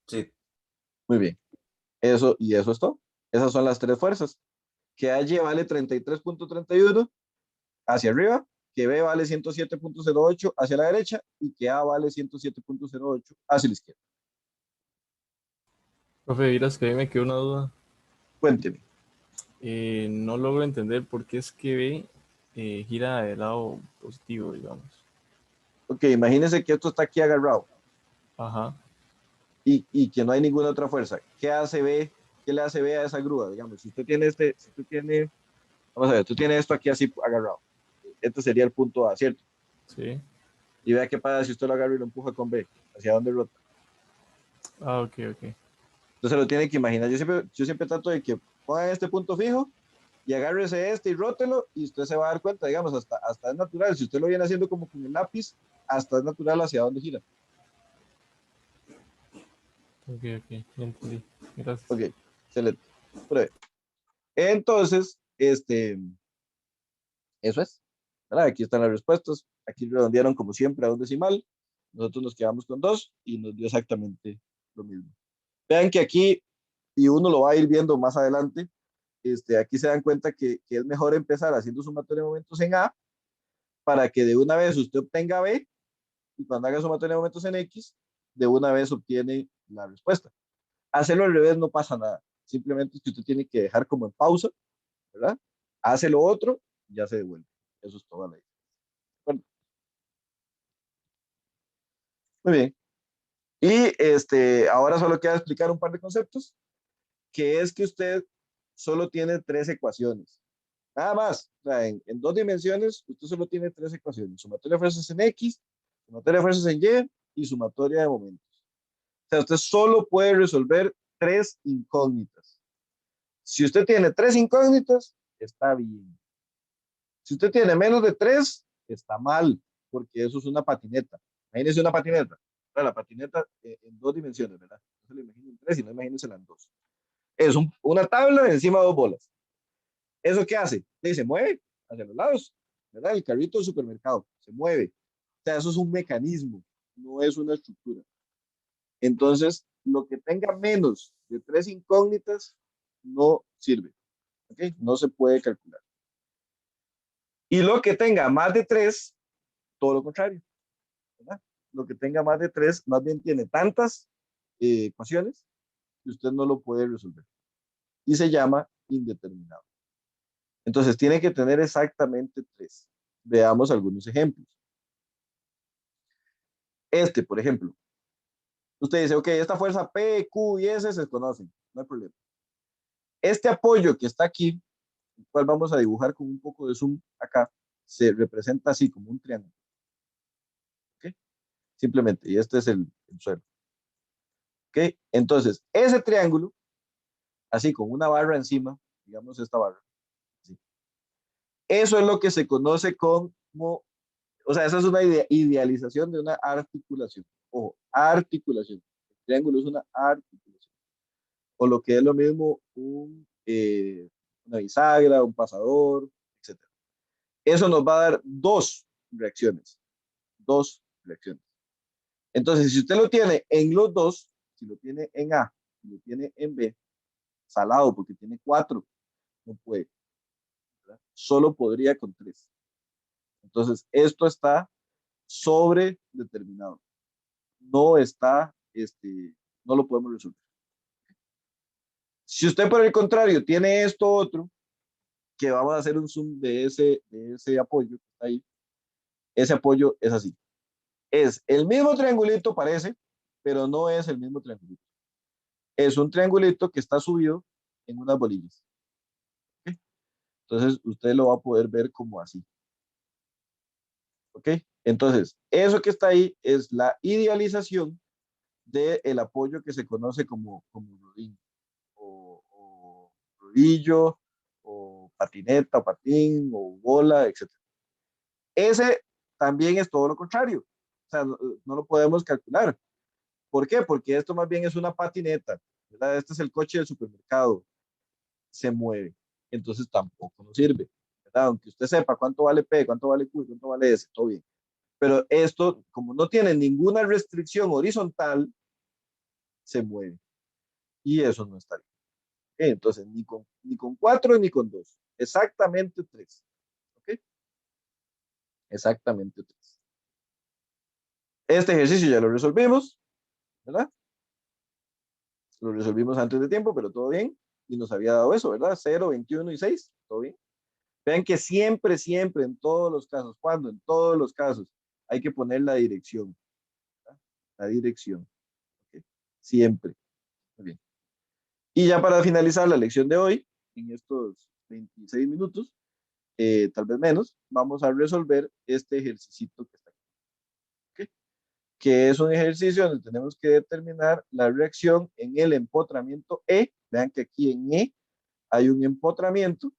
Sí. Muy bien. Eso es todo. Esas son las tres fuerzas. Que AY vale 33.31 hacia arriba, que B vale 107.08 hacia la derecha y que A vale 107.08 hacia la izquierda. Profe, dirás que a mí me quedó una duda. Cuénteme. No logro entender por qué es que B gira del lado positivo, digamos. Ok, imagínense que esto está aquí agarrado. Ajá. Y que no hay ninguna otra fuerza. ¿Qué hace B? ¿Qué le hace B a esa grúa? Digamos, si usted tiene, vamos a ver, tú tienes esto aquí así agarrado. Este sería el punto A, ¿cierto? Sí. Y vea qué pasa si usted lo agarra y lo empuja con B. ¿Hacia dónde rota? Ah, ok. Entonces lo tiene que imaginar. Yo siempre trato de que pongan este punto fijo y agárrese este y rótelo y usted se va a dar cuenta, digamos, hasta es natural. Si usted lo viene haciendo como con el lápiz, hasta es natural hacia dónde gira. Ok, ya entendí. Gracias. Ok, excelente. Pruebe. Entonces, eso es. ¿Verdad? Aquí están las respuestas. Aquí redondearon como siempre a un decimal. Nosotros nos quedamos con 2 y nos dio exactamente lo mismo. Vean que aquí, y uno lo va a ir viendo más adelante, aquí se dan cuenta que es mejor empezar haciendo sumatoria de momentos en A para que de una vez usted obtenga B y cuando haga sumatoria de momentos en X, de una vez obtiene la respuesta. Hacerlo al revés no pasa nada. Simplemente es que usted tiene que dejar como en pausa, ¿verdad? Hace lo otro, ya se devuelve. Eso es toda la idea. Bueno, muy bien. Y ahora solo queda explicar un par de conceptos, que es que usted solo tiene 3 ecuaciones. Nada más. O sea, en 2 dimensiones, usted solo tiene 3 ecuaciones. Sumatoria de fuerzas en X, sumatoria de fuerzas en Y y sumatoria de momentos. O sea, usted solo puede resolver 3 incógnitas. Si usted tiene 3 incógnitas, está bien. Si usted tiene menos de 3, está mal, porque eso es una patineta. Imagínese una patineta. La patineta en 2 dimensiones, ¿verdad? No se lo imaginen en 3, sino imagínense en 2. Es una tabla encima de 2 bolas. ¿Eso qué hace? Se mueve hacia los lados, ¿verdad? El carrito del supermercado se mueve. O sea, eso es un mecanismo, no es una estructura. Entonces, lo que tenga menos de 3 incógnitas no sirve. ¿Ok? No se puede calcular. Y lo que tenga más de 3, todo lo contrario. ¿Verdad? Lo que tenga más de 3, más bien tiene tantas ecuaciones que usted no lo puede resolver. Y se llama indeterminado. Entonces, tiene que tener exactamente 3. Veamos algunos ejemplos. Por ejemplo. Usted dice, ok, esta fuerza P, Q y S se conocen. No hay problema. Este apoyo que está aquí, el cual vamos a dibujar con un poco de zoom acá, se representa así como un triángulo. ¿Ok? Simplemente, y este es el suelo. ¿Ok? Entonces, ese triángulo, así con una barra encima, digamos esta barra, ¿sí? Eso es lo que se conoce como, o sea, esa es una idealización de una articulación. Ojo, articulación. El triángulo es una articulación. O lo que es lo mismo una bisagra, un pasador, etc. Eso nos va a dar 2 reacciones. 2 reacciones. Entonces, si usted lo tiene en los 2, si lo tiene en A, si lo tiene en B, salado porque tiene 4. no puede, ¿verdad? Solo podría con 3. Entonces, esto está sobredeterminado. No está, no lo podemos resolver. Si usted, por el contrario, tiene esto otro, que vamos a hacer un zoom de ese apoyo que está ahí, ese apoyo es así. Es el mismo triangulito, parece, pero no es el mismo triangulito. Es un triangulito que está subido en unas bolillas. ¿Okay? Entonces, usted lo va a poder ver como así. ¿Ok? Entonces, eso que está ahí es la idealización del apoyo que se conoce como rodillo, o rodillo, o patineta, o patín, o bola, etc. Ese también es todo lo contrario. O sea, no lo podemos calcular. ¿Por qué? Porque esto más bien es una patineta, ¿verdad? Este es el coche del supermercado, se mueve, entonces tampoco nos sirve, ¿verdad? Aunque usted sepa cuánto vale P, cuánto vale Q, cuánto vale S, todo bien. Pero esto, como no tiene ninguna restricción horizontal, se mueve. Y eso no está bien. Entonces, ni con 4 ni con 2. Exactamente 3. ¿Ok? Exactamente 3. Este ejercicio ya lo resolvimos, ¿verdad? Lo resolvimos antes de tiempo, pero todo bien. Y nos había dado eso, ¿verdad? 0, 21 y 6. Todo bien. Vean que siempre, siempre, en todos los casos, cuando en todos los casos, hay que poner la dirección. ¿Verdad? La dirección. ¿Okay? Siempre. Muy bien. Y ya para finalizar la lección de hoy, en estos 26 minutos, tal vez menos, vamos a resolver este ejercicio que está aquí. ¿Okay? Que es un ejercicio donde tenemos que determinar la reacción en el empotramiento E. Vean que aquí en E hay un empotramiento.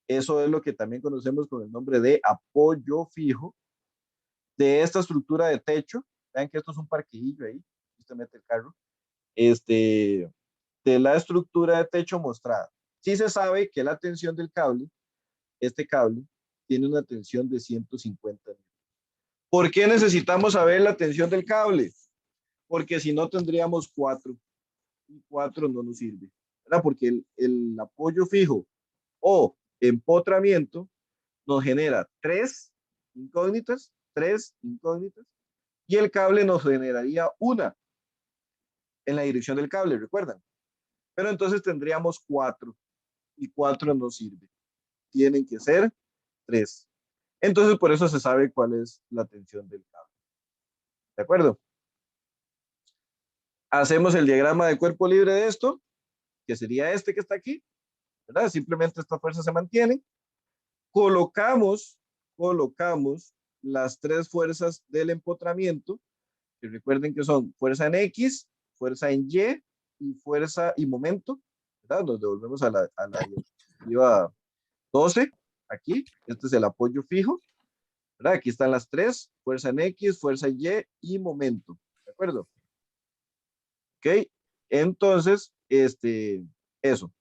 Eso es lo que también conocemos con el nombre de apoyo fijo de esta estructura de techo. Vean que esto es un parquillo ahí. Usted mete el carro. De la estructura de techo mostrada. Sí se sabe que la tensión del cable, este cable, tiene una tensión de 150 newtons. ¿Por qué necesitamos saber la tensión del cable? Porque si no tendríamos 4. Y 4 no nos sirve. ¿Verdad? Porque el apoyo fijo o empotramiento nos genera 3 incógnitas, y el cable nos generaría una en la dirección del cable, ¿recuerdan? Pero entonces tendríamos 4 y 4 no sirve. Tienen que ser 3. Entonces por eso se sabe cuál es la tensión del cable. ¿De acuerdo? Hacemos el diagrama de cuerpo libre de esto, que sería este que está aquí, ¿verdad? Simplemente esta fuerza se mantiene. Colocamos las 3 fuerzas del empotramiento, que recuerden que son fuerza en X, fuerza en y fuerza y momento, ¿verdad? Nos devolvemos a la diapositiva 12, aquí, este es el apoyo fijo, ¿verdad? Aquí están las 3, fuerza en X, fuerza en y momento, ¿de acuerdo? Ok, entonces, eso.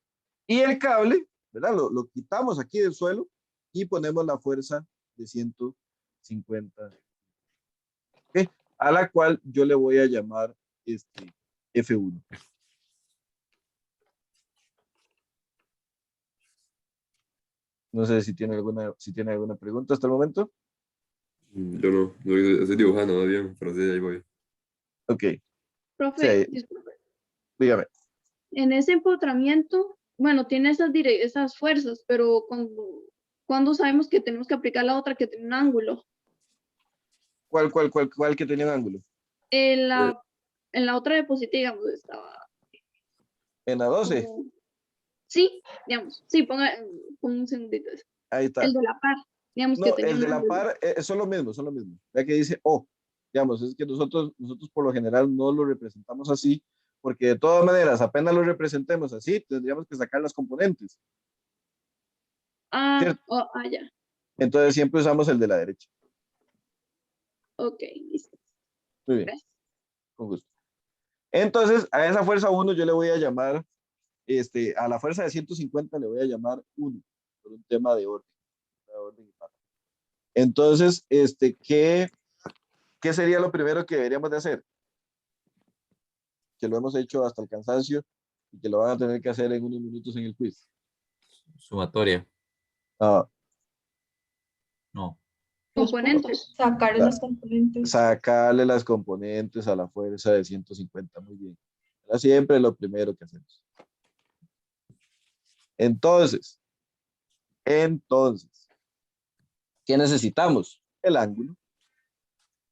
Y el cable, ¿verdad? Lo quitamos aquí del suelo y ponemos la fuerza de 150, ¿ok? A la cual yo le voy a llamar F1. No sé si tiene alguna pregunta hasta el momento. Yo no estoy dibujando, no bien, pero sí, ahí voy. Ok. Profe, Sí, disculpe. dígame. En ese empotramiento, bueno, tiene esas fuerzas, pero cuando sabemos que tenemos que aplicar la otra que tiene un ángulo. ¿Cuál que tenía un ángulo? En la otra diapositiva, digamos, estaba. En la 12. Sí, digamos, sí, ponga un segundito. Ahí está. El de la par, digamos que No, tenía el un de la ángulo. par son lo mismo, son lo mismo. Ya que dice O, digamos, es que nosotros por lo general no lo representamos así, porque de todas maneras, apenas lo representemos así, tendríamos que sacar las componentes. ¿Cierto? Ya. Entonces siempre usamos el de la derecha. Ok, listo. Muy bien. Gracias. Con gusto. Entonces, a esa fuerza 1 yo le voy a llamar, a la fuerza de 150 le voy a llamar 1, por un tema de orden. Y patrón. Entonces, ¿qué sería lo primero que deberíamos de hacer? Que lo hemos hecho hasta el cansancio y que lo van a tener que hacer en unos minutos en el quiz. Sumatoria. Ah, No. Componentes. Sacarle La- los componentes. sacarle las componentes a la fuerza de 150. Muy bien. Era siempre lo primero que hacemos. Entonces, ¿qué necesitamos? El ángulo,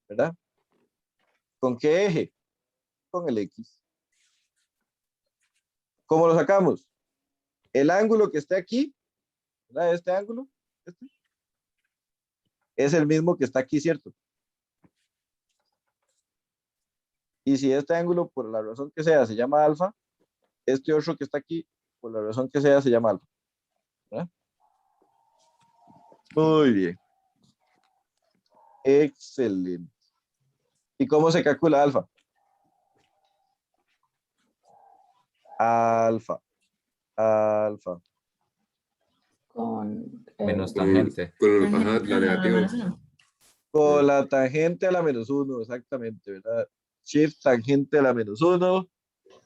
¿verdad? ¿Con qué eje? Con el X. ¿Cómo lo sacamos? El ángulo que está aquí, ¿verdad? Este ángulo, este, es el mismo que está aquí, ¿cierto? Y si este ángulo, por la razón que sea, se llama alfa, este otro que está aquí, por la razón que sea, se llama alfa. ¿Verdad? Muy bien. Excelente. ¿Y cómo se calcula alfa? Alfa. Con Menos tangente. Ajá, la negativa. Con la tangente a la -1, exactamente, ¿verdad? Shift tangente a la -1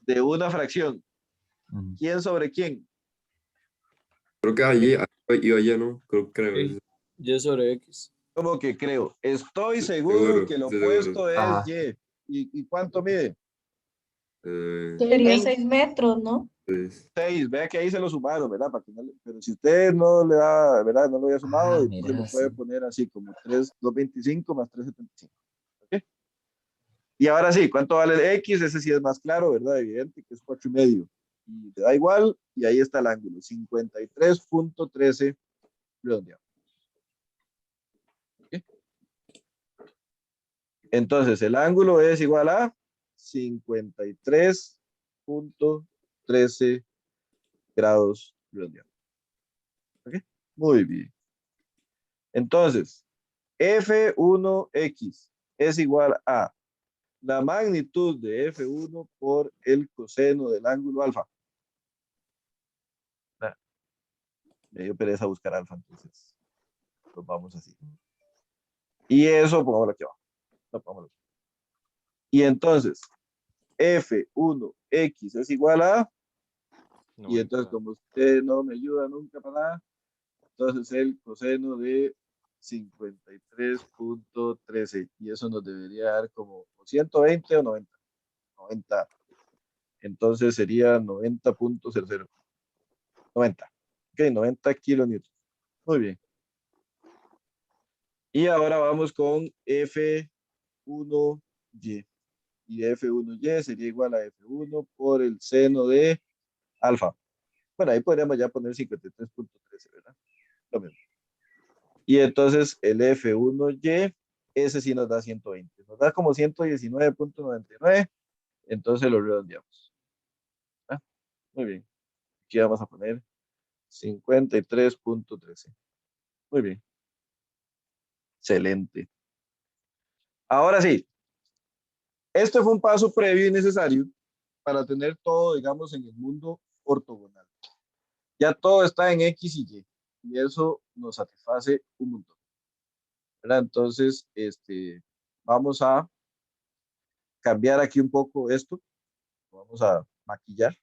de una fracción. ¿Quién sobre quién? Creo que allí iba ya, ¿no? Creo. Y sobre X. ¿Cómo que creo? Estoy seguro que lo estoy seguro. opuesto es Ajá. Y. ¿Y cuánto mide? sería 6 metros, ¿no? 6. Vea que ahí se lo sumaron, ¿verdad? Para que no pero si usted no le da, ¿verdad? No lo había sumado, entonces mira, lo puede sí. poner así como 225 más 375. ¿Ok? Y ahora sí, ¿cuánto vale el X? Ese sí es más claro, ¿verdad? Evidente que es 4,5. Y le da igual, y ahí está el ángulo, 53.13 redondeado. ¿Ok? Entonces, el ángulo es igual a 53.13 grados redondeado. ¿Ok? Muy bien. Entonces, F1X es igual a la magnitud de F1 por el coseno del ángulo alfa. Me dio pereza buscar alfa, entonces pues vamos así. Y eso, pongámoslo aquí abajo. No, pongámoslo aquí. Y entonces, F1X es igual a... Y entonces, como usted no me ayuda nunca para nada, entonces el coseno de 53.13. Y eso nos debería dar como 120 o 90. 90. Entonces sería 90.00. 90. Ok, 90 kilonewtons. Muy bien. Y ahora vamos con F1Y. Y F1Y sería igual a F1 por el seno de alfa. Bueno, ahí podríamos ya poner 53.13, ¿verdad? Lo mismo. Y entonces el F1Y, ese sí nos da 120. Nos da como 119.99. Entonces lo redondeamos. ¿Ah? Muy bien. Aquí vamos a poner 53.13. Muy bien. Excelente. Ahora sí, este fue un paso previo y necesario para tener todo, digamos, en el mundo ortogonal. Ya todo está en X y Y, y eso nos satisface un montón. ¿Verdad? Entonces, vamos a cambiar aquí un poco esto, vamos a maquillar,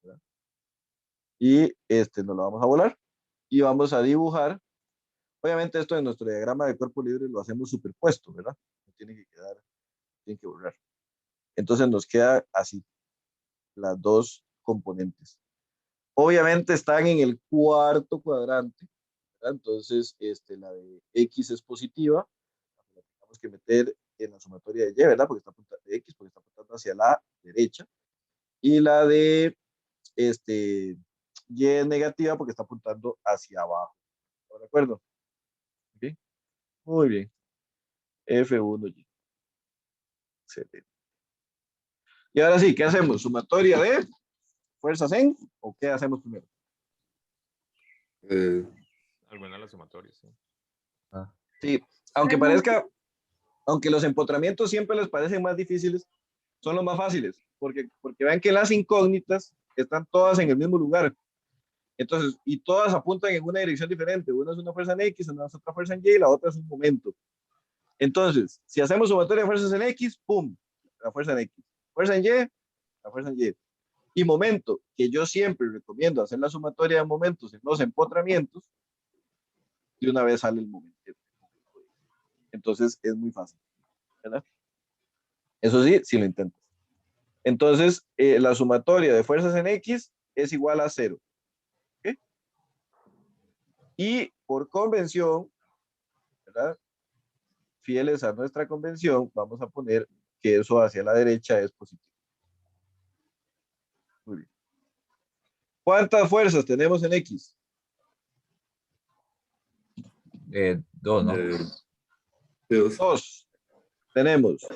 ¿verdad? Y nos lo vamos a volar y vamos a dibujar. Obviamente esto en nuestro diagrama de cuerpo libre lo hacemos superpuesto, ¿verdad? No tiene que quedar, tiene que borrar. Entonces nos queda así, las dos componentes. Obviamente están en el cuarto cuadrante, ¿verdad? Entonces la de X es positiva, la tenemos que meter en la sumatoria de Y, ¿verdad? Porque está apuntando de X, porque está apuntando hacia la derecha. Y la de Y es negativa porque está apuntando hacia abajo. ¿De acuerdo? ¿Okay? Muy bien. F1Y. Excelente. Y ahora sí, ¿qué hacemos? ¿Sumatoria de fuerzas en o qué hacemos primero? Alguna de las sumatorias, sí. Sí, aunque parezca, aunque los empotramientos siempre les parecen más difíciles, son los más fáciles, porque vean que las incógnitas están todas en el mismo lugar. Entonces, y todas apuntan en una dirección diferente. Una es una fuerza en X, una es otra fuerza en Y y la otra es un momento. Entonces, si hacemos sumatoria de fuerzas en X, ¡pum! La fuerza en X. Fuerza en Y, la fuerza en Y. y momento, que yo siempre recomiendo hacer la sumatoria de momentos en los empotramientos, de una vez sale el momento. Entonces es muy fácil, ¿verdad? Eso sí, si lo intentas. Entonces, la sumatoria de fuerzas en X es igual a 0. ¿Okay? Y por convención, ¿verdad? Fieles a nuestra convención, vamos a poner que eso hacia la derecha es positivo. Muy bien. ¿Cuántas fuerzas tenemos en X? 2, ¿no? 2. Tenemos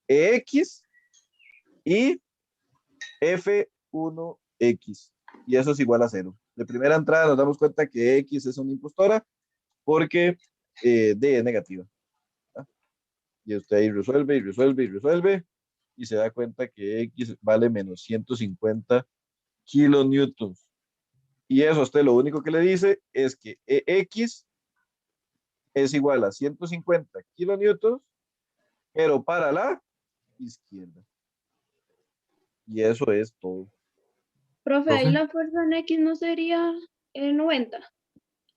EX y F1X. Y eso es igual a 0. De primera entrada nos damos cuenta que X es una impostora porque D es negativa. ¿Verdad? Y usted ahí resuelve y resuelve y resuelve y se da cuenta que X vale menos 150 kilonewtons. Y eso a usted lo único que le dice es que EX es igual a 150 kilonewtons, pero para la izquierda. Y eso es todo. Profe, ahí Profe. la fuerza en X no sería 90.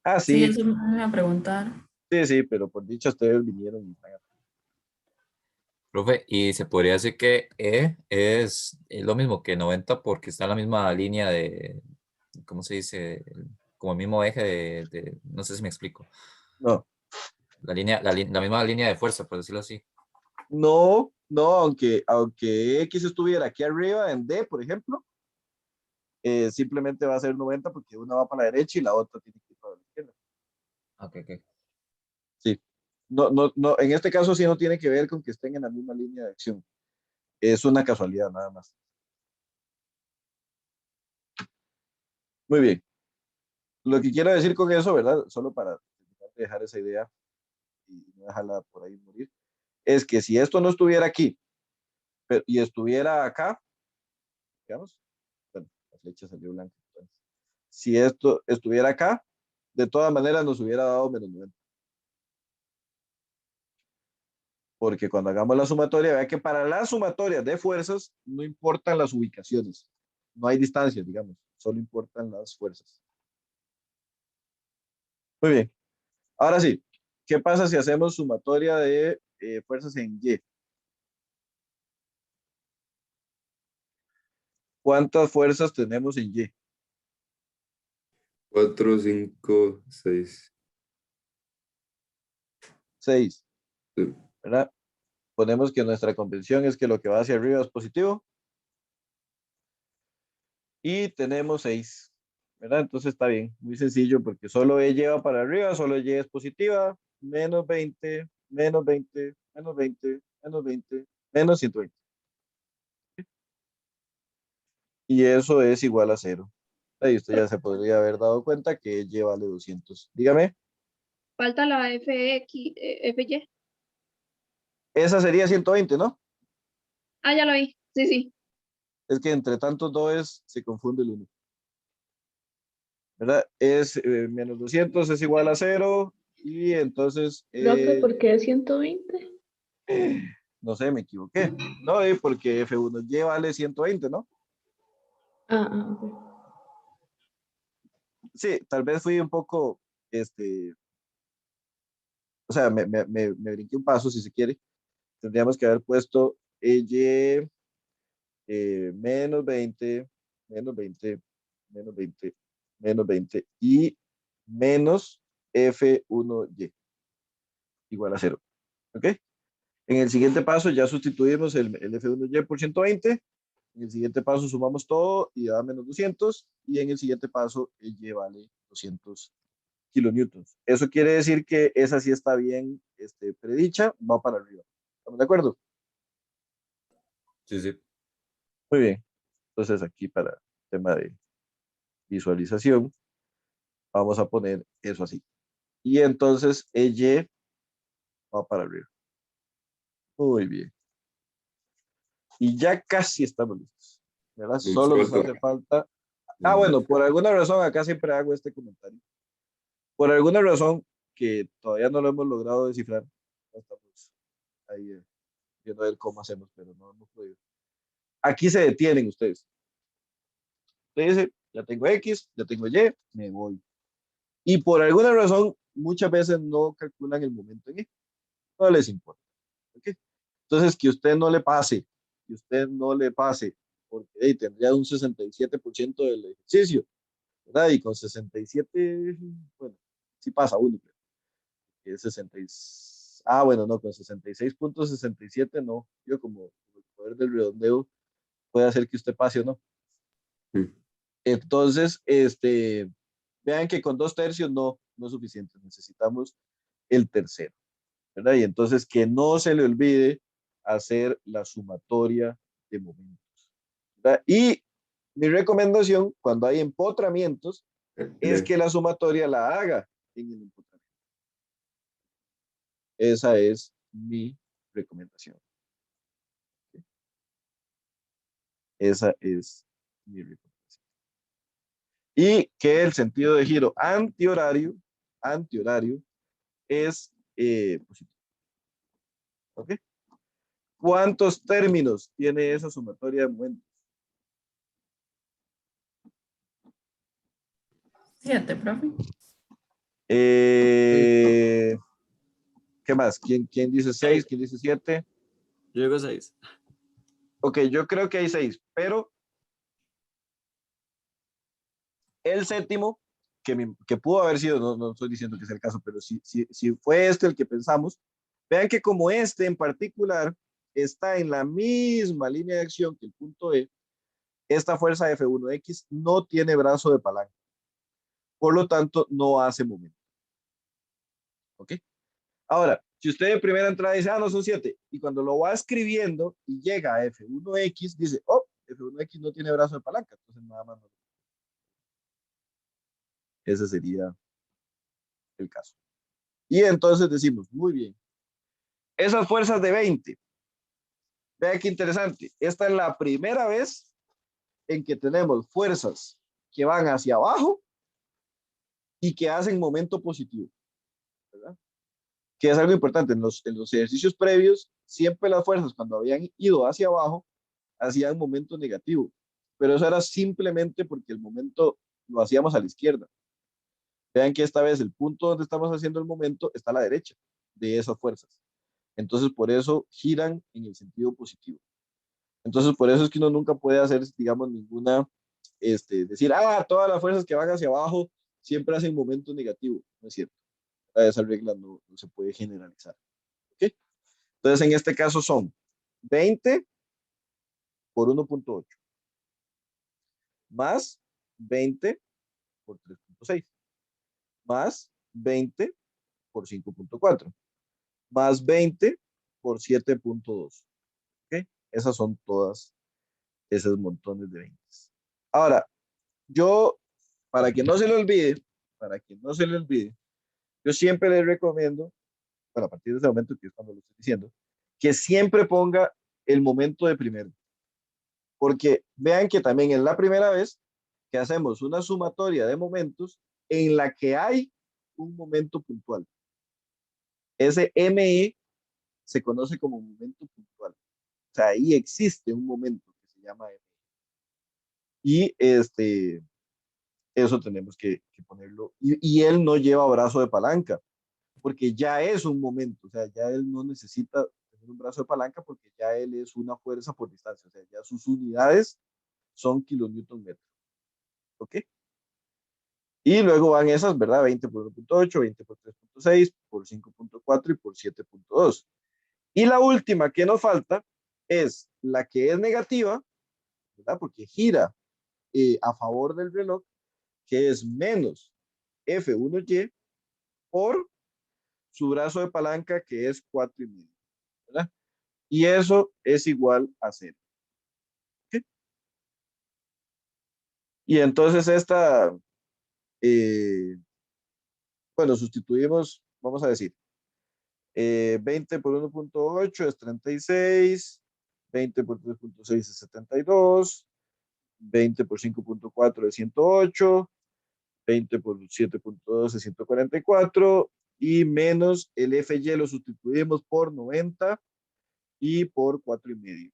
Ah, Sí, sí, eso me iba a preguntar. sí, pero por dicha ustedes vinieron y están acá. Profe, y se podría decir que E es lo mismo que 90 porque está en la misma línea de, ¿cómo se dice? Como el mismo eje no sé si me explico. No, La misma línea de fuerza, por decirlo así. no, aunque X estuviera aquí arriba en D, por ejemplo, simplemente va a ser 90 porque una va para la derecha y la otra tiene que ir para la izquierda. Ok. Sí. No, en este caso sí no tiene que ver con que estén en la misma línea de acción. Es una casualidad nada más. Muy bien. Lo que quiero decir con eso, ¿verdad? Solo para dejar esa idea y no dejarla por ahí morir, es que si esto no estuviera aquí y estuviera acá, digamos, bueno, la flecha salió blanca. Entonces, si esto estuviera acá, de todas maneras nos hubiera dado menos 90. Porque cuando hagamos la sumatoria, vea que para la sumatoria de fuerzas no importan las ubicaciones, no hay distancias, digamos, solo importan las fuerzas. Muy bien. Ahora sí, ¿qué pasa si hacemos sumatoria de fuerzas en Y? ¿Cuántas fuerzas tenemos en Y? 4, 5, 6. 6, Sí. ¿verdad? Ponemos que nuestra convención es que lo que va hacia arriba es positivo. Y tenemos 6, ¿verdad? Entonces está bien, muy sencillo porque solo E lleva para arriba, solo Y es positiva, menos 20, menos 20, menos 20, menos 20, menos 120. Y eso es igual a 0. Ahí usted ya se podría haber dado cuenta que Y vale 200. Dígame, Falta la FX, FY. esa sería 120, ¿no? Ah, ya lo vi. Sí. Es que entre tantos dos se confunde el 1. ¿Verdad? Es menos 200 es igual a 0 y entonces... Profe, ¿por qué 120? No sé, me equivoqué. No, porque F1Y vale 120, ¿no? Ok. Sí, tal vez fui un poco, o sea, me brinqué un paso, si se quiere. Tendríamos que haber puesto Y menos 20, menos 20, menos 20, menos 20 y menos F1Y igual a 0. ¿Ok? En el siguiente paso ya sustituimos el F1Y por 120. En el siguiente paso sumamos todo y da menos 200. Y en el siguiente paso Y vale 200 kilonewtons. Eso quiere decir que esa sí está bien predicha, va para arriba. ¿Estamos de acuerdo? Sí. Muy bien. Entonces aquí para el tema de visualización, vamos a poner eso así. Y entonces Y va para arriba. Muy bien. Y ya casi estamos listos. ¿Verdad? Solo nos hace falta. Bueno, por alguna razón acá siempre hago este comentario. Por alguna razón que todavía no lo hemos logrado descifrar. Estamos ahí viendo a ver cómo hacemos, pero no hemos podido. Aquí se detienen ustedes. Usted dice, ya tengo X, ya tengo Y, me voy. Y por alguna razón, muchas veces no calculan el momento en Y. No les importa. ¿Okay? Entonces, que usted no le pase, porque tendría un 67% del ejercicio, ¿verdad? Y con 67, bueno, sí pasa uno, que es 60 bueno, no, con 66.67 no, yo como el poder del redondeo puede hacer que usted pase o no. Entonces, vean que con 2/3 no es suficiente, necesitamos el tercero, ¿verdad? Y entonces que no se le olvide hacer la sumatoria de momentos, ¿verdad? Y mi recomendación cuando hay empotramientos es que la sumatoria la haga en el empotramiento. Esa es mi recomendación. Esa es mi recomendación. Y que el sentido de giro antihorario es positivo. ¿Ok? ¿Cuántos términos tiene esa sumatoria de momentos? 7, profe. ¿Qué más? ¿Quién dice 6? ¿Quién dice 7? Yo digo 6. Ok, yo creo que hay 6, pero el séptimo, que pudo haber sido, no estoy diciendo que sea el caso, pero si fue este el que pensamos, vean que como este en particular está en la misma línea de acción que el punto E, esta fuerza F1X no tiene brazo de palanca. Por lo tanto, no hace momento. ¿Ok? Ahora, si usted de primera entrada dice, no son 7, y cuando lo va escribiendo y llega a F1X, dice, F1X no tiene brazo de palanca, entonces nada más no. Ese sería el caso. Y entonces decimos, muy bien, esas fuerzas de 20, vean qué interesante, esta es la primera vez en que tenemos fuerzas que van hacia abajo y que hacen momento positivo, ¿verdad? Que es algo importante, en los ejercicios previos, siempre las fuerzas cuando habían ido hacia abajo, hacían momento negativo, pero eso era simplemente porque el momento lo hacíamos a la izquierda. Vean que esta vez el punto donde estamos haciendo el momento está a la derecha de esas fuerzas. Entonces, por eso giran en el sentido positivo. Entonces, por eso es que uno nunca puede hacer, digamos, ninguna, decir, todas las fuerzas que van hacia abajo siempre hacen momento negativo. No es cierto. Esa regla no se puede generalizar. ¿Ok? Entonces, en este caso son 20 por 1.8 más 20 por 3.6 más 20 por 5.4 más 20 por 7.2. ¿Ok? Esas son todas esos montones de 20. Ahora, yo, para que no se le olvide, yo siempre les recomiendo, bueno, a partir de ese momento, que es cuando lo estoy diciendo, que siempre ponga el momento de primero. Porque vean que también es la primera vez que hacemos una sumatoria de momentos en la que hay un momento puntual. Ese ME se conoce como momento puntual. O sea, ahí existe un momento que se llama ME. Y eso tenemos que ponerlo. Y él no lleva brazo de palanca, porque ya es un momento. O sea, ya él no necesita tener un brazo de palanca porque ya él es una fuerza por distancia. O sea, ya sus unidades son kilonewton metro. ¿Ok? Y luego van esas, ¿verdad? 20 por 1.8, 20 por 3.6, por 5.4 y por 7.2. Y la última que nos falta es la que es negativa, ¿verdad? Porque gira a favor del reloj, que es menos F1Y por su brazo de palanca, que es 4,5, ¿verdad? Y eso es igual a 0. ¿Okay? Y entonces esta, bueno, sustituimos, vamos a decir, 20 por 1.8 es 36, 20 por 3.6 es 72, 20 por 5.4 es 108, 20 por 7.2 es 144 y menos el FY lo sustituimos por 90 y por 4,5.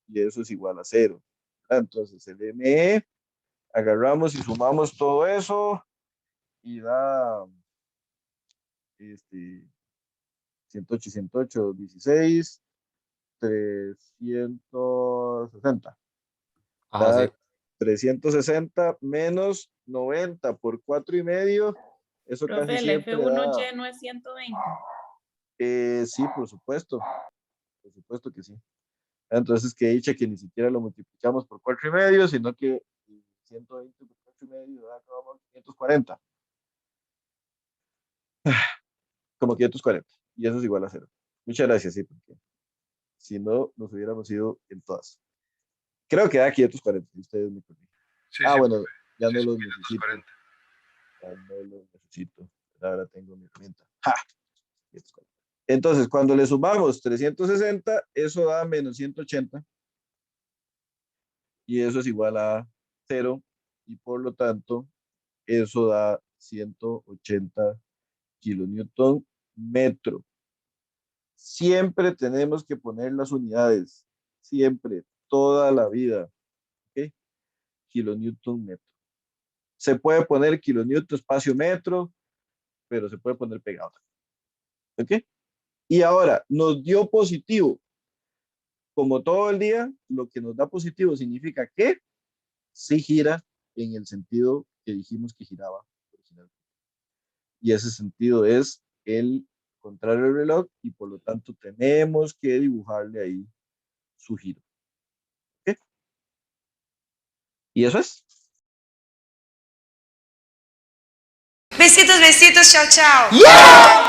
Y eso es igual a 0. Entonces el ME agarramos y sumamos todo eso y da 108, 108, 16, 360. Ajá, Da sí. 360 menos 90 por 4,5. Eso Profe, casi el siempre F1 da. lleno es 120. Sí, por supuesto que sí. Entonces, que dicha que ni siquiera lo multiplicamos por 4,5, sino que 120 por 4,5 da como 540. Como 540. Y eso es igual a 0. Muchas gracias, sí, porque si no, nos hubiéramos ido en todas. Creo que da 540, si ustedes me corrigen. Sí, Ah, sí, bueno, profe. ya Sí, no sí, los necesito. 540. Ya no los necesito. Ahora tengo mi herramienta. ¡Ja! 540. Entonces, cuando le sumamos 360, eso da menos 180. Y eso es igual a 0. Y por lo tanto, eso da 180 kilonewton metro. Siempre tenemos que poner las unidades. Siempre, toda la vida. ¿Ok? Kilonewton metro. Se puede poner kilonewton espacio metro, pero se puede poner pegado. ¿Ok? Y ahora, nos dio positivo. Como todo el día, lo que nos da positivo significa que sí gira en el sentido que dijimos que giraba originalmente. Y ese sentido es el contrario del reloj y por lo tanto tenemos que dibujarle ahí su giro. ¿Ok? Y eso es. Besitos, besitos, chao, chao. ¡Yeah!